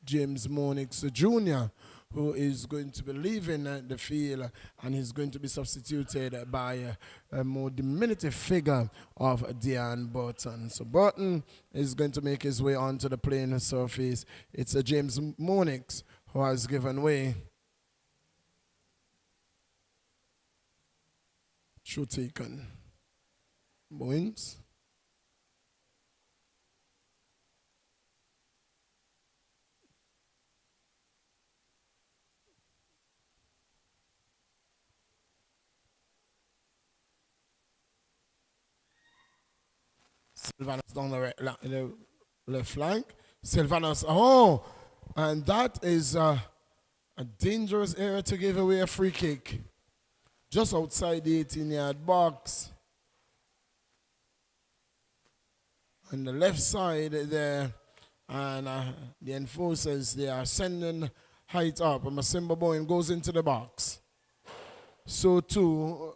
James Monix Jr., who is going to be leaving the field, and he's going to be substituted by a more diminutive figure of Dean Burton. So Burton is going to make his way onto the playing surface. It's a James Monix who has given way. Shoe taken. Bowens. Silvanus down the left flank. Silvanus, and that is a dangerous area to give away a free kick. Just outside the 18-yard box. On the left side there, and the enforcers, they are sending height up, and Masimba Bowen goes into the box. So too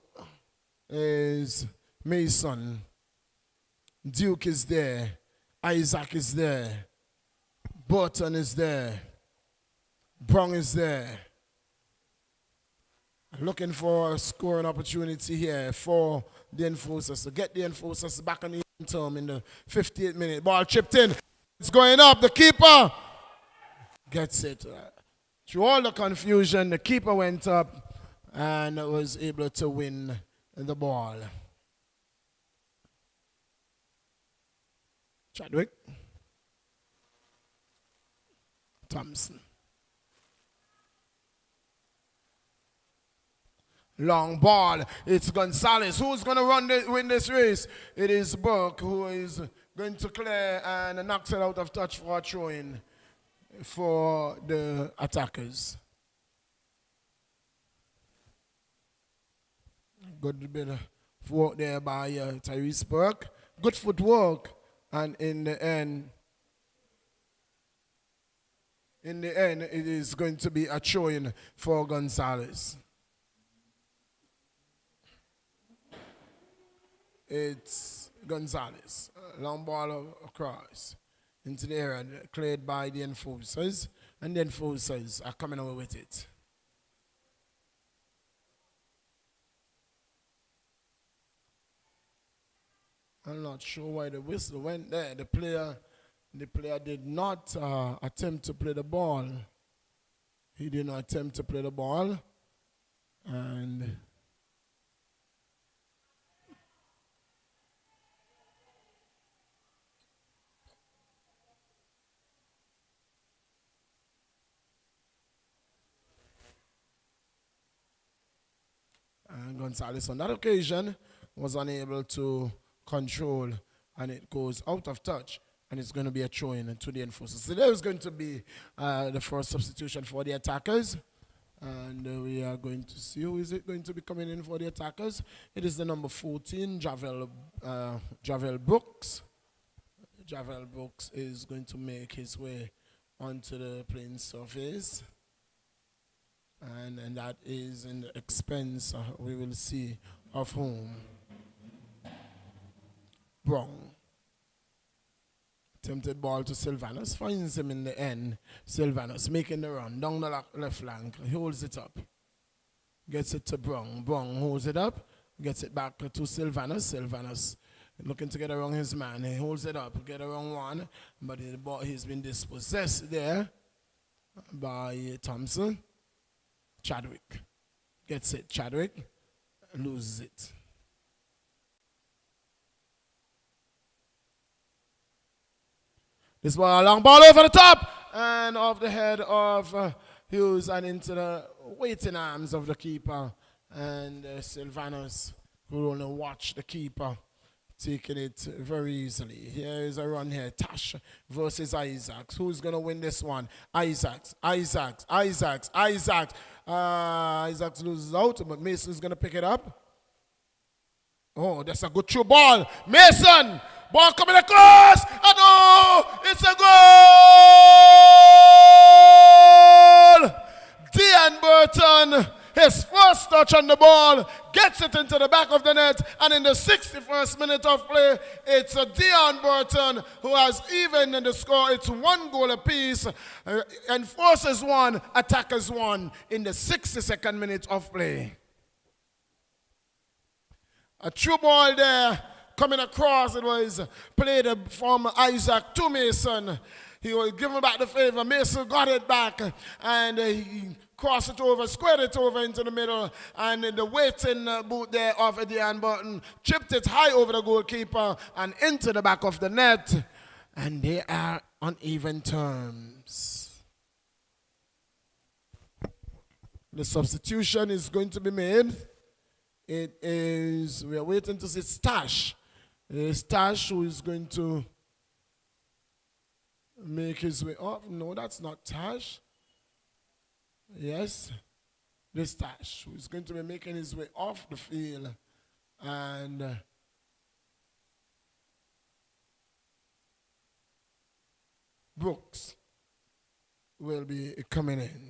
is Mason. Duke is there. Isaac is there. Burton is there. Brong is there. Looking for a scoring opportunity here for the enforcers. To get the enforcers back on the term in the 58th minute. Ball chipped in. It's going up. The keeper gets it. Through all the confusion, the keeper went up and was able to win the ball. Chadwick. Thompson. Long ball. It's Gonzalez. Who's going to win this race? It is Burke who is going to clear and knocks it out of touch for a throw-in for the attackers. Good bit of work there by Tyrese Burke. Good footwork. And in the end, it is going to be a throw-in for Gonzalez. It's Gonzalez. Long ball across into the area, cleared by the enforcers, and the enforcers are coming away with it. I'm not sure why the whistle went there. The player did not attempt to play the ball. He did not attempt to play the ball. And Gonzalez on that occasion was unable to control, and it goes out of touch, and it's going to be a throw-in to the enforcers. So there's going to be the first substitution for the attackers, and we are going to see who is it going to be coming in for the attackers. It is the number 14, Javel Brooks. Javel Brooks is going to make his way onto the playing surface. And that is in the expense, we will see, of whom? Brown. Tempted ball to Sylvanus, finds him in the end. Sylvanus making the run down the left flank. He holds it up. Gets it to Brown. Brown holds it up. Gets it back to Sylvanus. Sylvanus looking to get around his man. He holds it up. Get around one. But the ball, he's been dispossessed there by Thompson. Chadwick. Gets it. Chadwick loses it. This ball, a long ball over the top and off the head of Hughes and into the waiting arms of the keeper. And Sylvanus will only watch the keeper taking it very easily. Here is a run here. Tash versus Isaacs. Who's going to win this one? Isaacs. Isaacs loses out, but Mason's going to pick it up. Oh, that's a good through ball. Mason! Ball coming across! And oh, it's a goal! Dean Burton, his first touch on the ball, gets it into the back of the net, and in the 61st minute of play, it's Deon Burton who has even in the score. It's 1 goal apiece. Enforcers 1, attackers 1 in the 62nd minute of play. A true ball there coming across. It was played from Isaac to Mason. He was given back the favor. Mason got it back and he crossed it over, squared it over into the middle, and in the waiting boot there of Dean Burton chipped it high over the goalkeeper and into the back of the net. And they are on even terms. The substitution is going to be made. It is, we are waiting to see Stash. Stash who is going to make his way up. No, that's not Tash. Yes, this Tash who is going to be making his way off the field. And Brooks will be coming in.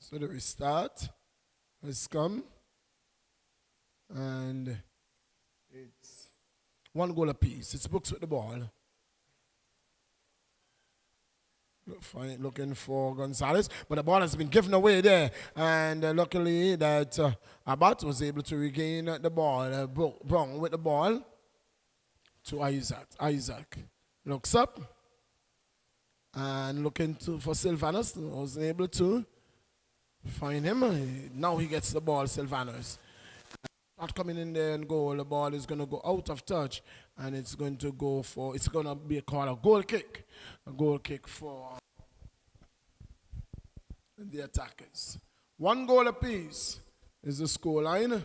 So the restart has come, and it's 1 goal apiece. It's Brooks with the ball. Looking for Gonzalez, but the ball has been given away there, and luckily that Abbott was able to regain the ball. Brown with the ball to Isaac. Isaac looks up and looking for Sylvanus. Was able to find him. Now he gets the ball, Sylvanus. Not coming in there and goal. The ball is going to go out of touch, and it's going to go for, it's going to be called a goal kick. A goal kick for the attackers. 1 goal apiece is the score line.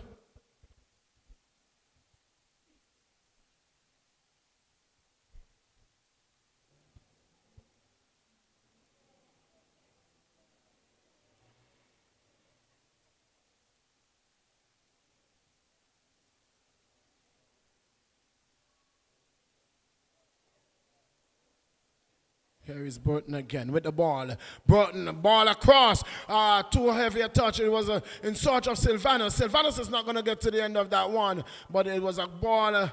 Here is Burton again with the ball. Burton, ball across. Too heavy a touch. It was in search of Sylvanus. Sylvanus is not going to get to the end of that one, but it was a ball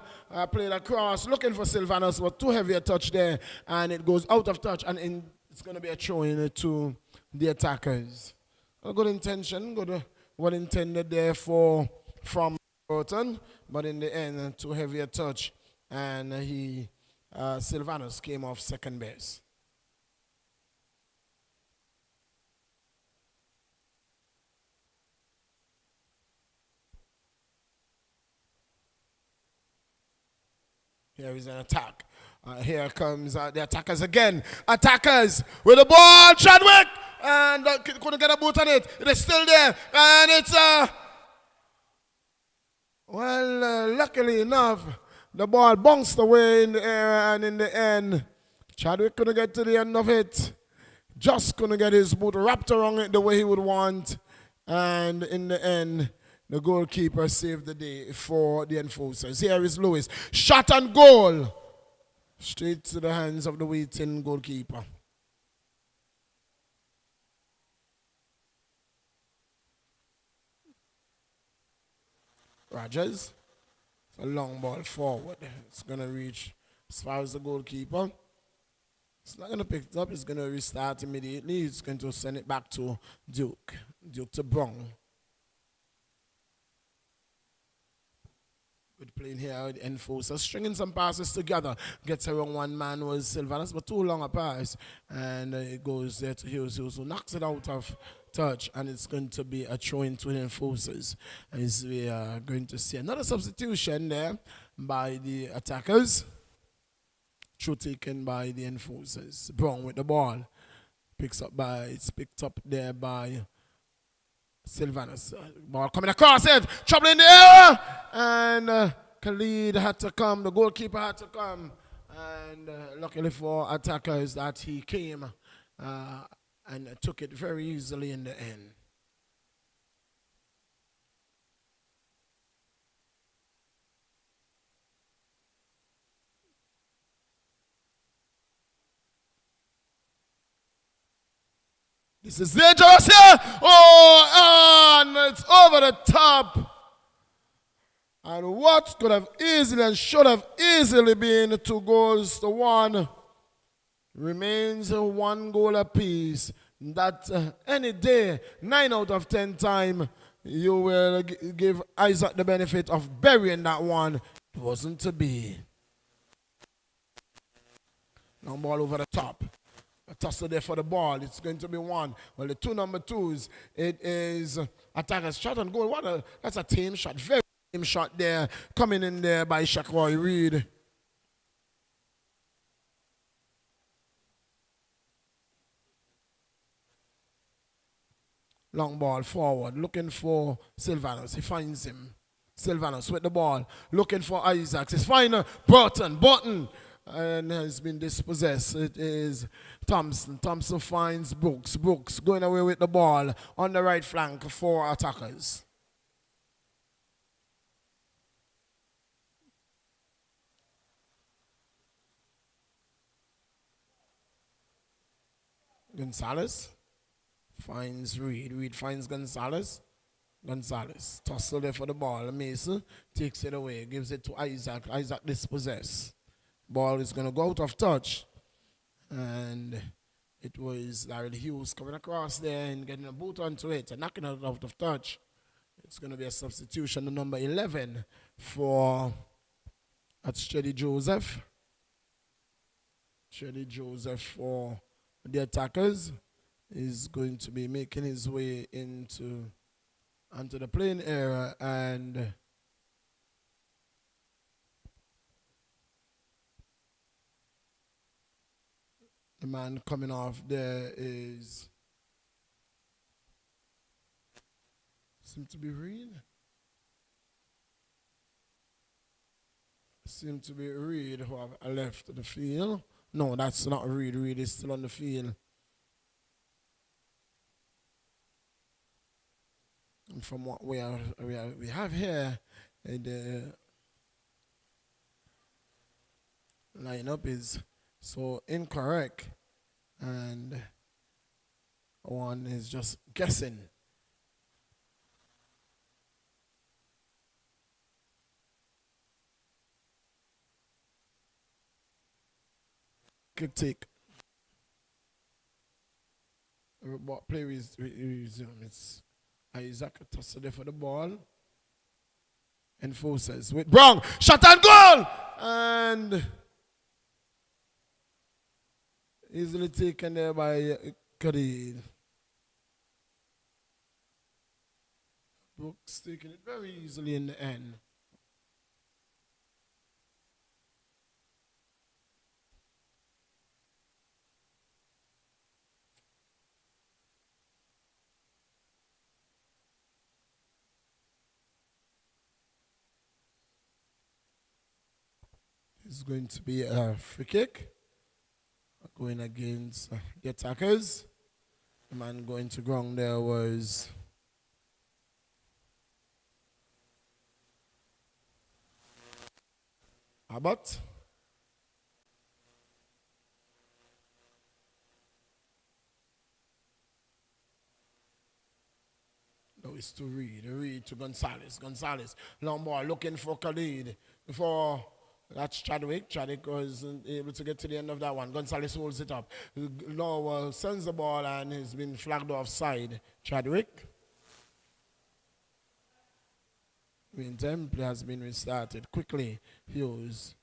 played across. Looking for Sylvanus, but too heavy a touch there, and it goes out of touch, and it's going to be a throw-in to the attackers. A good intention, good what intended there from Burton, but in the end, too heavy a touch, and Sylvanus came off second base. Here is an attack. Here comes the attackers again. Attackers with the ball. Chadwick! And couldn't get a boot on it. It is still there. And it's, luckily enough, the ball bounced away in the air. And in the end, Chadwick couldn't get to the end of it. Just couldn't get his boot wrapped around it the way he would want. And in the end, The goalkeeper saved the day for the enforcers. Here is Lewis. Shot and goal. Straight to the hands of the waiting goalkeeper. Rogers. It's a long ball forward. It's going to reach as far as the goalkeeper. It's not going to pick it up. It's going to restart immediately. It's going to send it back to Duke. Duke to Brown. Good playing here with enforcer. Stringing some passes together. Gets around one man was Sylvanus, but too long a pass. And it goes there to Hughes. Hughes who knocks it out of touch. And it's going to be a throw into the enforcers. As we are going to see another substitution there by the attackers. Throw taken by the enforcers. Brown with the ball. It's picked up there by Sylvanus. Ball coming across it. Trouble in the air. And Khalid had to come. The goalkeeper had to come. And luckily for attackers that he came and took it very easily in the end. This is dangerous here. Oh, and it's over the top. And what could have easily and should have easily been 2 goals to 1 remains 1 goal apiece. That any day, 9 out of 10 time, you will give Isaac the benefit of burying that one. It wasn't to be. Long ball over the top. A tussle there for the ball. It's going to be 1. Well, the 2 number 2s, it is attackers shot and goal. That's a team shot. Very team shot there. Coming in there by Shaquai Reed. Long ball forward. Looking for Sylvanus. He finds him. Sylvanus with the ball. Looking for Isaacs. He's finding Button. And has been dispossessed. It is Thompson. Thompson finds Brooks. Brooks going away with the ball on the right flank for attackers. Gonzalez finds Reed. Reed finds Gonzalez. Gonzalez tussle there for the ball. Mason takes it away. Gives it to Isaac. Isaac dispossessed. Ball is going to go out of touch. And it was Larry Hughes coming across there and getting a boot onto it and knocking it out of touch. It's going to be a substitution, the number 11 for Shady Joseph. Shady Joseph for the attackers is going to be making his way onto the playing area, and the man coming off there seem to be Reed. Seem to be Reed who have left the field. No, that's not Reed. Reed is still on the field. And from what we have here, the lineup is so incorrect, and one is just guessing. Kick take. Play resume. It's Isaac tussle there for the ball. Enforcers with Brown. Shot and goal! And easily taken there by Khalid. Brooks taking it very easily in the end. It's going to be a free kick going against the attackers. The man going to ground there was Abbott. No, it's to Reed. Reed to Gonzalez. Gonzalez. Long ball looking for Khalid. Before that's Chadwick. Chadwick was able to get to the end of that one. Gonzalez holds it up. Now sends the ball and has been flagged offside. Chadwick. Meantime, play has been restarted. Quickly, Hughes.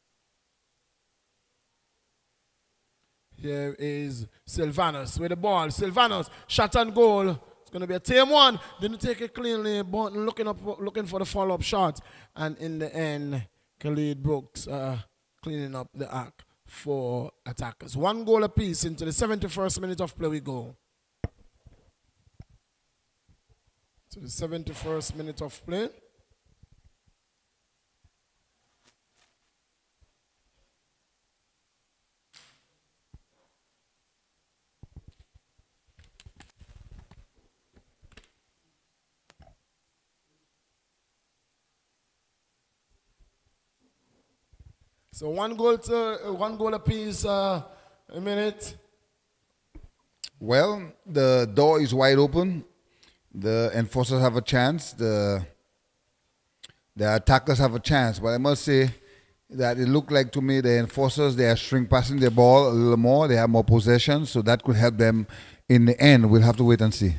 Here is Silvanus with the ball. Silvanus, shot and goal. It's going to be a team one. Didn't take it cleanly. Burton looking for the follow-up shot. And in the end, Khalid Brooks cleaning up the act for attackers. 1 goal apiece into the 71st minute of play we go. To the 71st minute of play. So 1 goal apiece a minute. Well, the door is wide open. The enforcers have a chance. The attackers have a chance. But I must say that it looked like to me the enforcers, they are string passing the ball a little more. They have more possession, so that could help them in the end. We'll have to wait and see.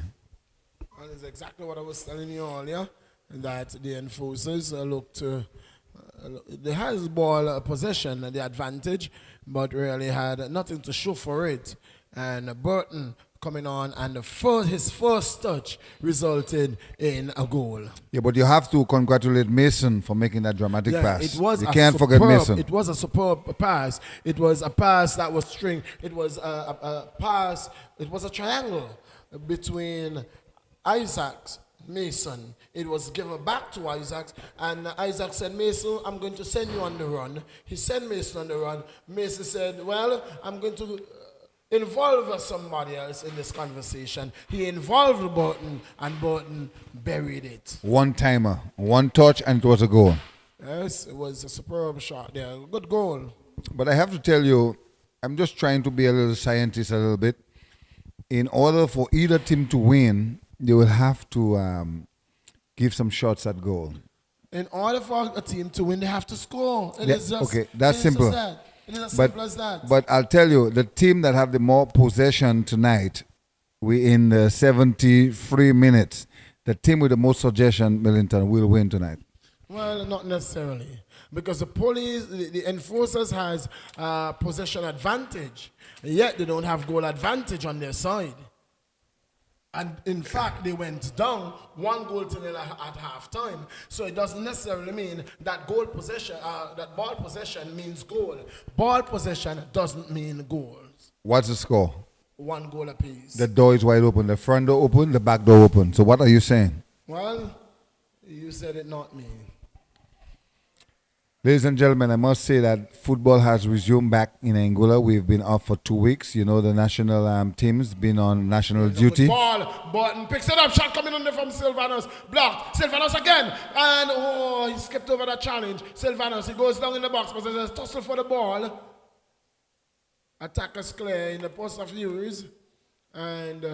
And that's exactly what I was telling you earlier, that the enforcers look to... they has ball possession, the advantage, but really had nothing to show for it. And Burton coming on, and his first touch resulted in a goal. Yeah, but you have to congratulate Mason for making that dramatic pass. It was you can't forget Mason. It was a superb pass. It was a pass that was string. It was a pass. It was a triangle between Isaacs, Mason. It was given back to Isaacs, and Isaac said, Mason, I'm going to send you on the run. He sent Mason on the run. Mason said, well, I'm going to involve somebody else in this conversation. He involved Burton, and Burton buried it. One timer, one touch, and it was a goal. Yes, it was a superb shot there. Good goal. But I have to tell you, I'm just trying to be a little scientist a little bit. In order for either team to win, they will have to give some shots at goal. In order for a team to win, they have to score. Okay, that's simple. It is as simple as that. But I'll tell you, the team that have the more possession tonight, we in the 73 minutes, the team with the most suggestion, Millington, will win tonight. Well, not necessarily. Because the police, the enforcers has possession advantage, yet they don't have goal advantage on their side. And in fact, they went down 1 goal to nil at half time. So it doesn't necessarily mean that goal possession, that ball possession means goal. Ball possession doesn't mean goals. What's the score? 1 goal apiece. The door is wide open. The front door open, the back door open. So what are you saying? Well, you said it, not me. Ladies and gentlemen, I must say that football has resumed back in Angola. We've been off for 2 weeks. You know, the national team's been on national duty. Ball, Burton picks it up. Shot coming on there from Silvanus. Blocked. Silvanus again. And he skipped over that challenge. Silvanus, he goes down in the box, but there's a tussle for the ball. Attackers clear in the post of use. And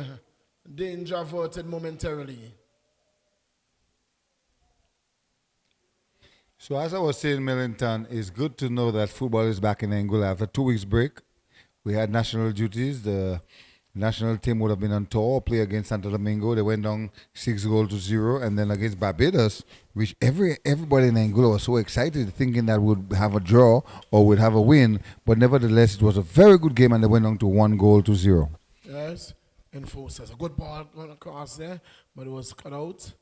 danger averted momentarily. So as I was saying, Millington, it's good to know that football is back in Angola. After 2 weeks break, we had national duties. The national team would have been on tour, play against Santo Domingo. They went down 6-0, and then against Barbados, which everybody in Angola was so excited, thinking that would have a draw or would have a win. But nevertheless, it was a very good game, and they went down to 1-0. Yes, enforcers. A good ball going across there, but it was cut out.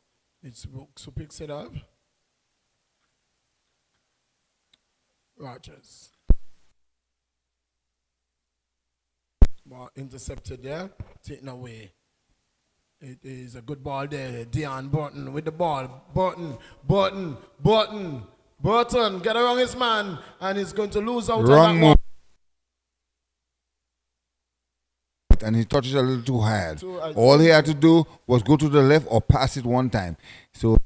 It's Brooks who picks it up. Rogers. Ball intercepted there, taken away. It is a good ball there. Dion Burton with the ball. Burton, get around his man, and he's going to lose out Wrong on that move. And he touches a little too hard. All he had to do was go to the left or pass it one time. So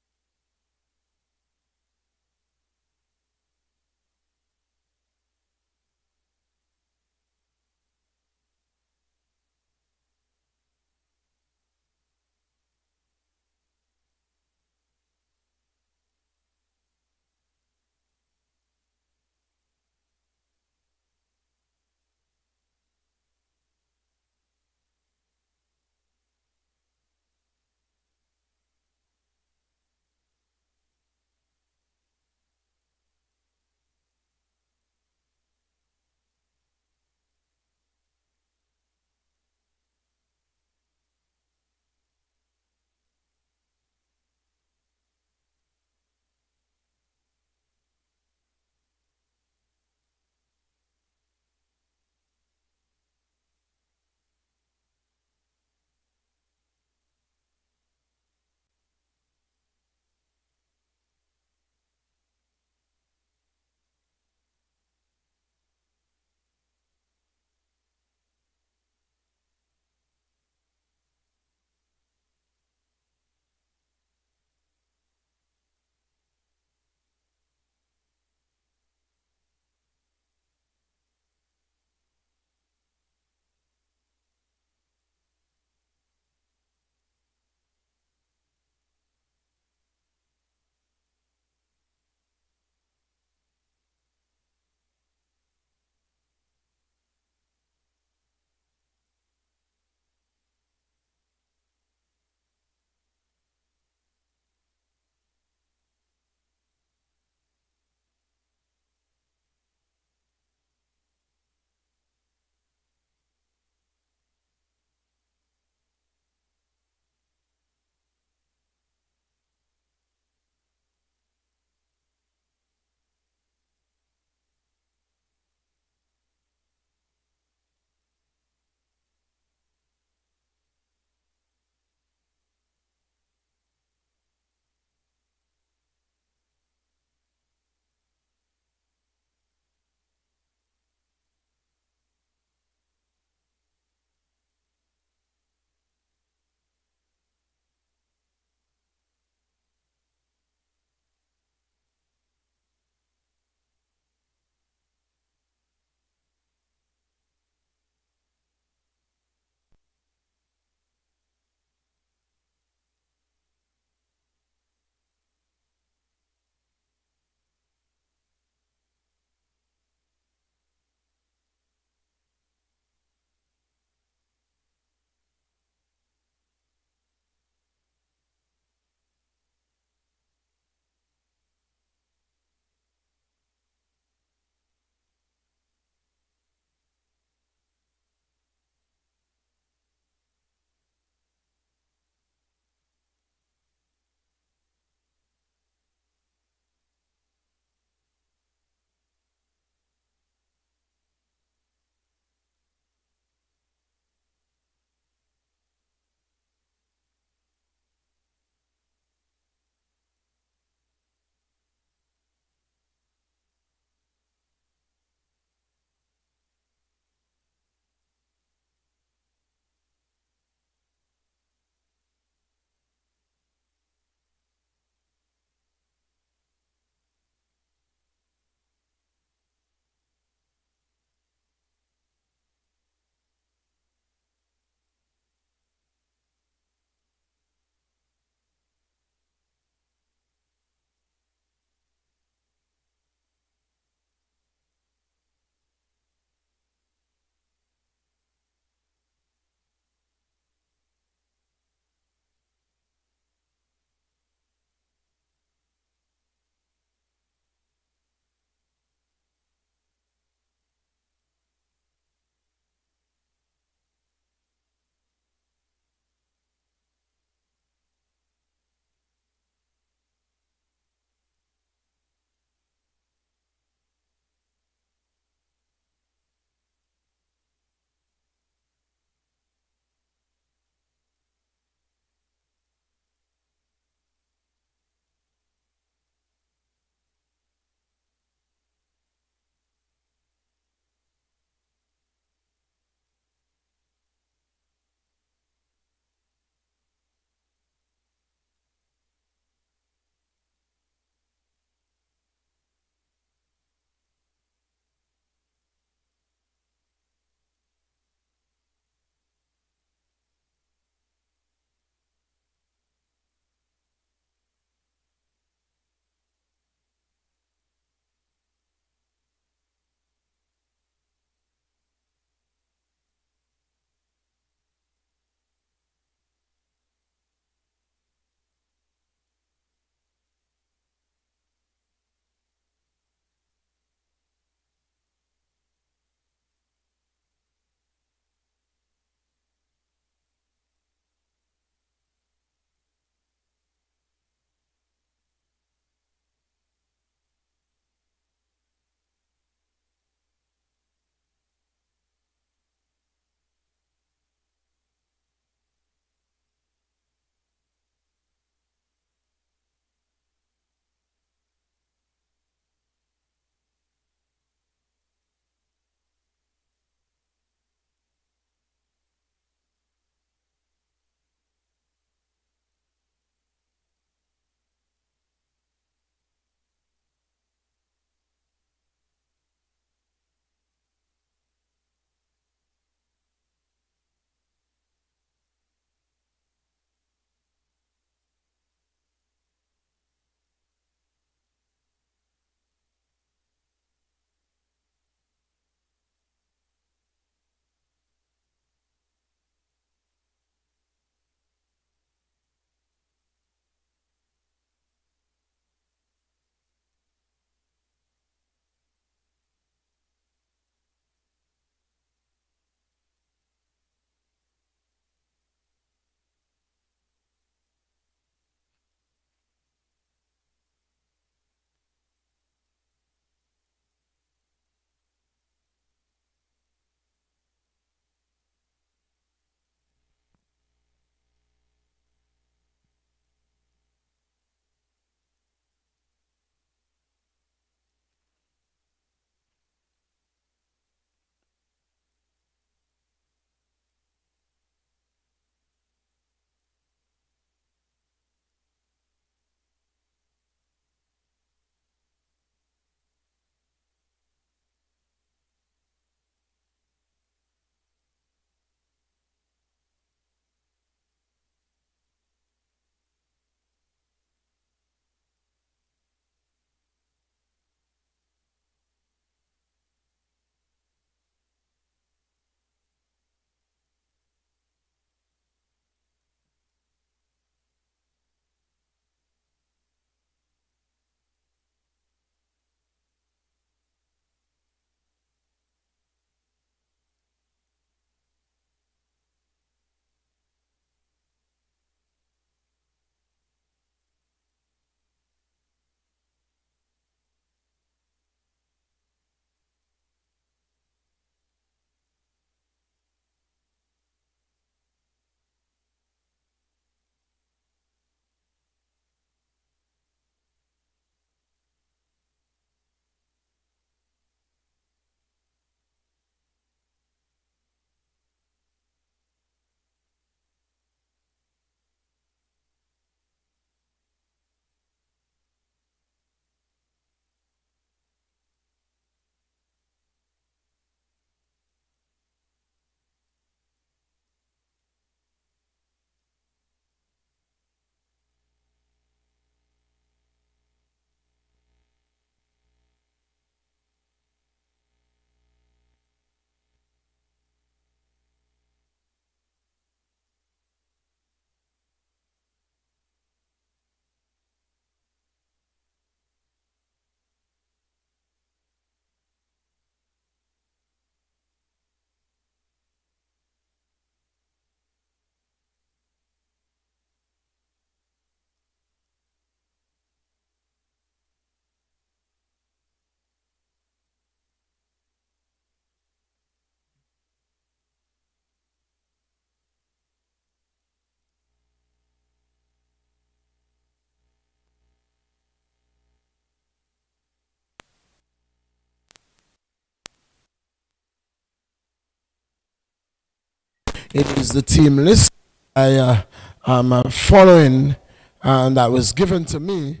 It is the team list I am following, and that was given to me.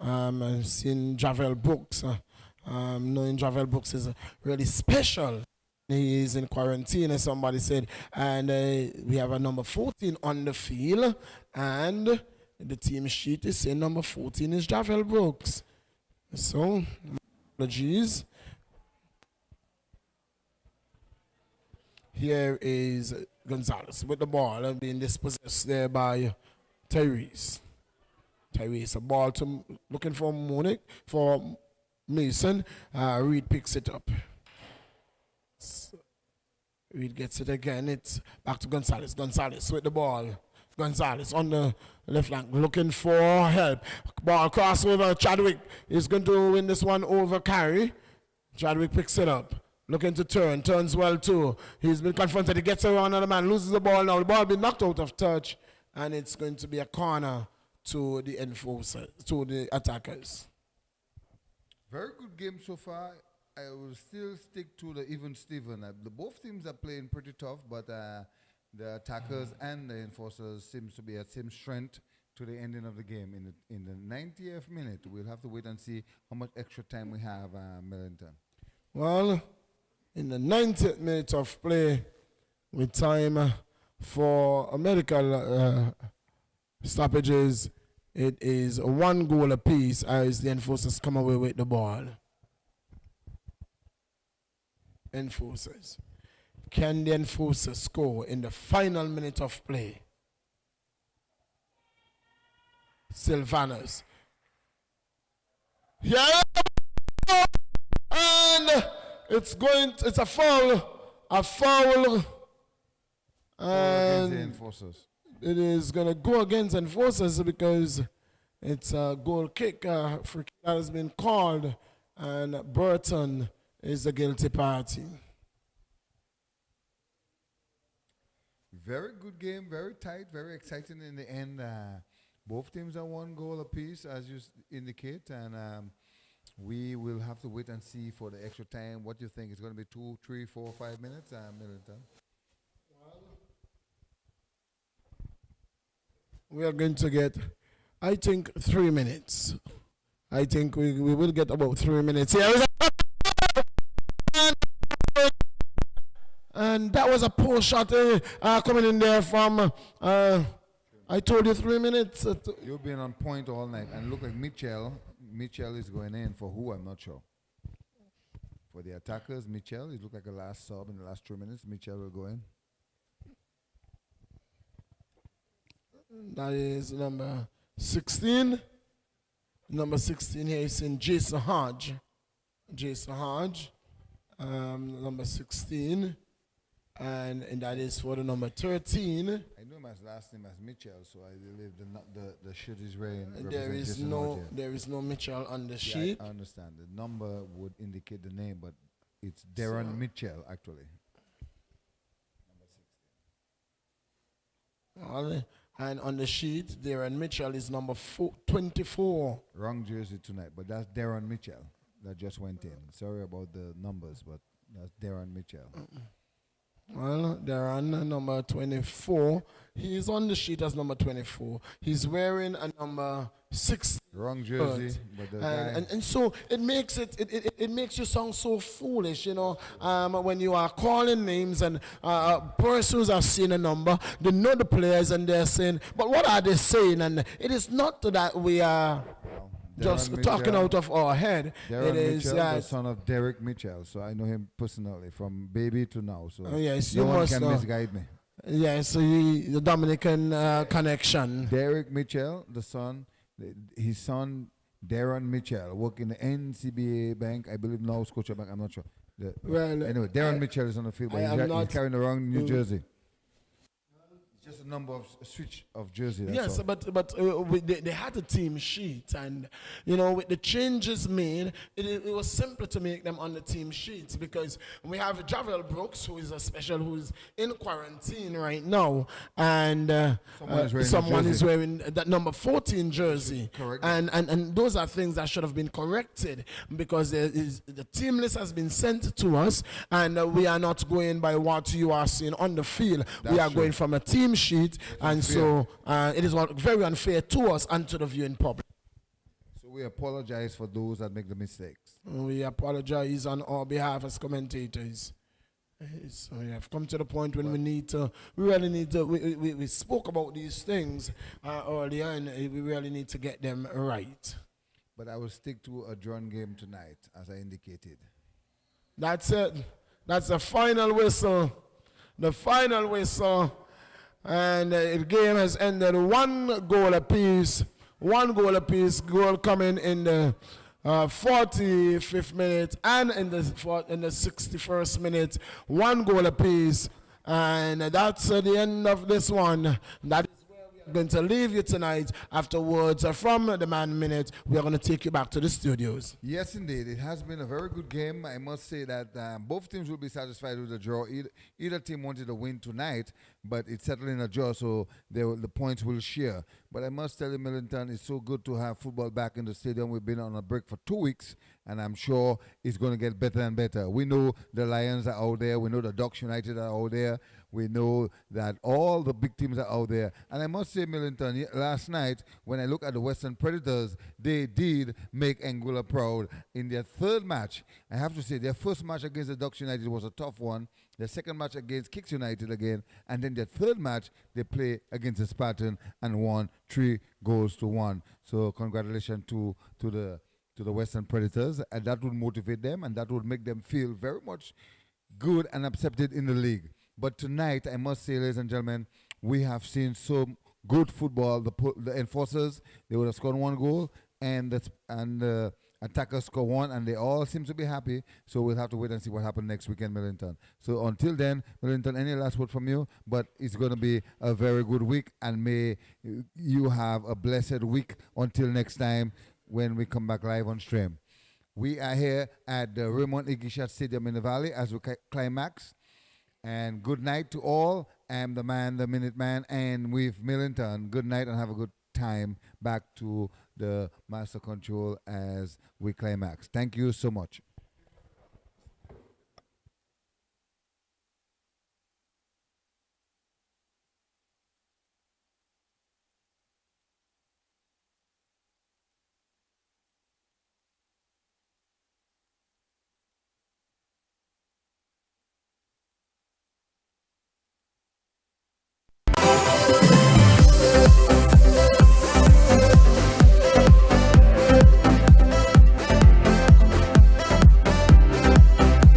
I've seen Javel Brooks. Knowing Javel Brooks is really special. He is in quarantine, as somebody said, and we have a number 14 on the field, and the team sheet is saying number 14 is Javel Brooks. So, apologies. Here is Gonzalez with the ball and being dispossessed there by Tyrese. Tyrese, a ball to looking for Munich, for Mason. Reed picks it up. Reed gets it again. It's back to Gonzalez. Gonzalez with the ball. Gonzalez on the left flank looking for help. Ball crossover. Chadwick is going to win this one over Carey. Chadwick picks it up. Looking to turn. Turns well too. He's been confronted. He gets around another man. Loses the ball now. The ball been knocked out of touch. And it's going to be a corner to the enforcers, to the attackers. Very good game so far. I will still stick to the even Steven. The both teams are playing pretty tough, but the attackers and the enforcers seems to be at same strength to the ending of the game. In the 90th minute, we'll have to wait and see how much extra time we have, Millington. Well, in the 90th minute of play, with time for a medical stoppages, it is 1 goal apiece as the enforcers come away with the ball. Enforcers. Can the enforcers score in the final minute of play? Sylvanus. Yeah! And it's a foul. A foul. And the enforcers. It is going to go against enforcers because it's a goal kick. Free kick that has been called, and Burton is the guilty party. Very good game, very tight, very exciting in the end. Both teams are 1 goal apiece, as you indicate, and we will have to wait and see for the extra time. What do you think? It's going to be 2, 3, 4, 5 minutes, Millington? We are going to get, I think, 3 minutes. I think we will get about 3 minutes. Here. And that was a poor shot coming in there from, I told you 3 minutes. You've been on point all night. And look like Mitchell is going in for who, I'm not sure. For the attackers, Mitchell, it looked like a last sub in the last 3 minutes. Mitchell will go in. That is number 16. Number 16 here is in Jason Hodge. Jason Hodge, number 16. And that is for the number 13. I know my last name as Mitchell, so I believe the sheet is ready. There is no Mitchell on the sheet. I understand. The number would indicate the name, but it's Darren Mitchell, actually. Number 16. And on the sheet, Darren Mitchell is number 24. Wrong jersey tonight, but that's Darren Mitchell that just went in. Sorry about the numbers, but that's Darren Mitchell. Well, Darren, number 24. He is on the sheet as number 24. He's wearing a number 6. Wrong jersey, but the guy. And so it makes it makes you sound so foolish, you know, when you are calling names and persons are seeing a number, they know the players and they're saying, but what are they saying? And it is not that we are just talking out of our head. Darren Mitchell, the son of Derek Mitchell. So I know him personally from baby to now. So yes, no you one must can misguide me. Yes, the Dominican connection. Derek Mitchell, his son Darren Mitchell, work in the NCBA Bank, I believe now Scotiabank, I'm not sure. Anyway, Darren Mitchell is on the field, but he's carrying around New Jersey. Just a number of switch of jersey. That's Yes, all. they had a team sheet, and with the changes made, it was simpler to make them on the team sheet because we have Javel Brooks, who is in quarantine right now, and someone is wearing that number 14 jersey. Correct. And those are things that should have been corrected because the team list has been sent to us, and we are not going by what you are seeing on the field. We are going from a team sheet, and so it is very unfair to us and to the viewing public. So we apologize for those that make the mistakes. We apologize on our behalf as commentators. So we have come to the point when we spoke about these things earlier, and we really need to get them right. But I will stick to a drawn game tonight, as I indicated. That's it. That's the final whistle. The final whistle. And the game has ended 1 goal apiece. 1 goal apiece. Goal coming in the 45th minute and in the 61st minute. 1 goal apiece. And that's the end of this one. That is where we are going to leave you tonight. Afterwards, from the Man Minute, we are going to take you back to the studios. Yes, indeed. It has been a very good game. I must say that both teams will be satisfied with the draw. Either team wanted a win tonight, but it's settled in a draw, so the points will share. But I must tell you, Millington, it's so good to have football back in the stadium. We've been on a break for 2 weeks, and I'm sure it's going to get better and better. We know the Lions are out there. We know the Ducks United are out there. We know that all the big teams are out there. And I must say, Millington, last night, when I look at the Western Predators, they did make Anguilla proud in their third match. I have to say, their first match against the Ducks United was a tough one. Their second match against Kicks United again. And then their third match, they play against the Spartan and won 3-1. So congratulations to the Western Predators. And that would motivate them, and that would make them feel very much good and accepted in the league. But tonight, I must say, ladies and gentlemen, we have seen some good football. The enforcers, they would have scored 1 goal, and the attackers score 1, and they all seem to be happy. So we'll have to wait and see what happens next weekend, Millington. So until then, Millington, any last word from you? But it's going to be a very good week, and may you have a blessed week until next time when we come back live on stream. We are here at the Raymond Igishat Stadium in the Valley as we climax. And good night to all. I'm the man, the Minute Man, and with Millington. Good night and have a good time back to the Master Control as we climax. Thank you so much.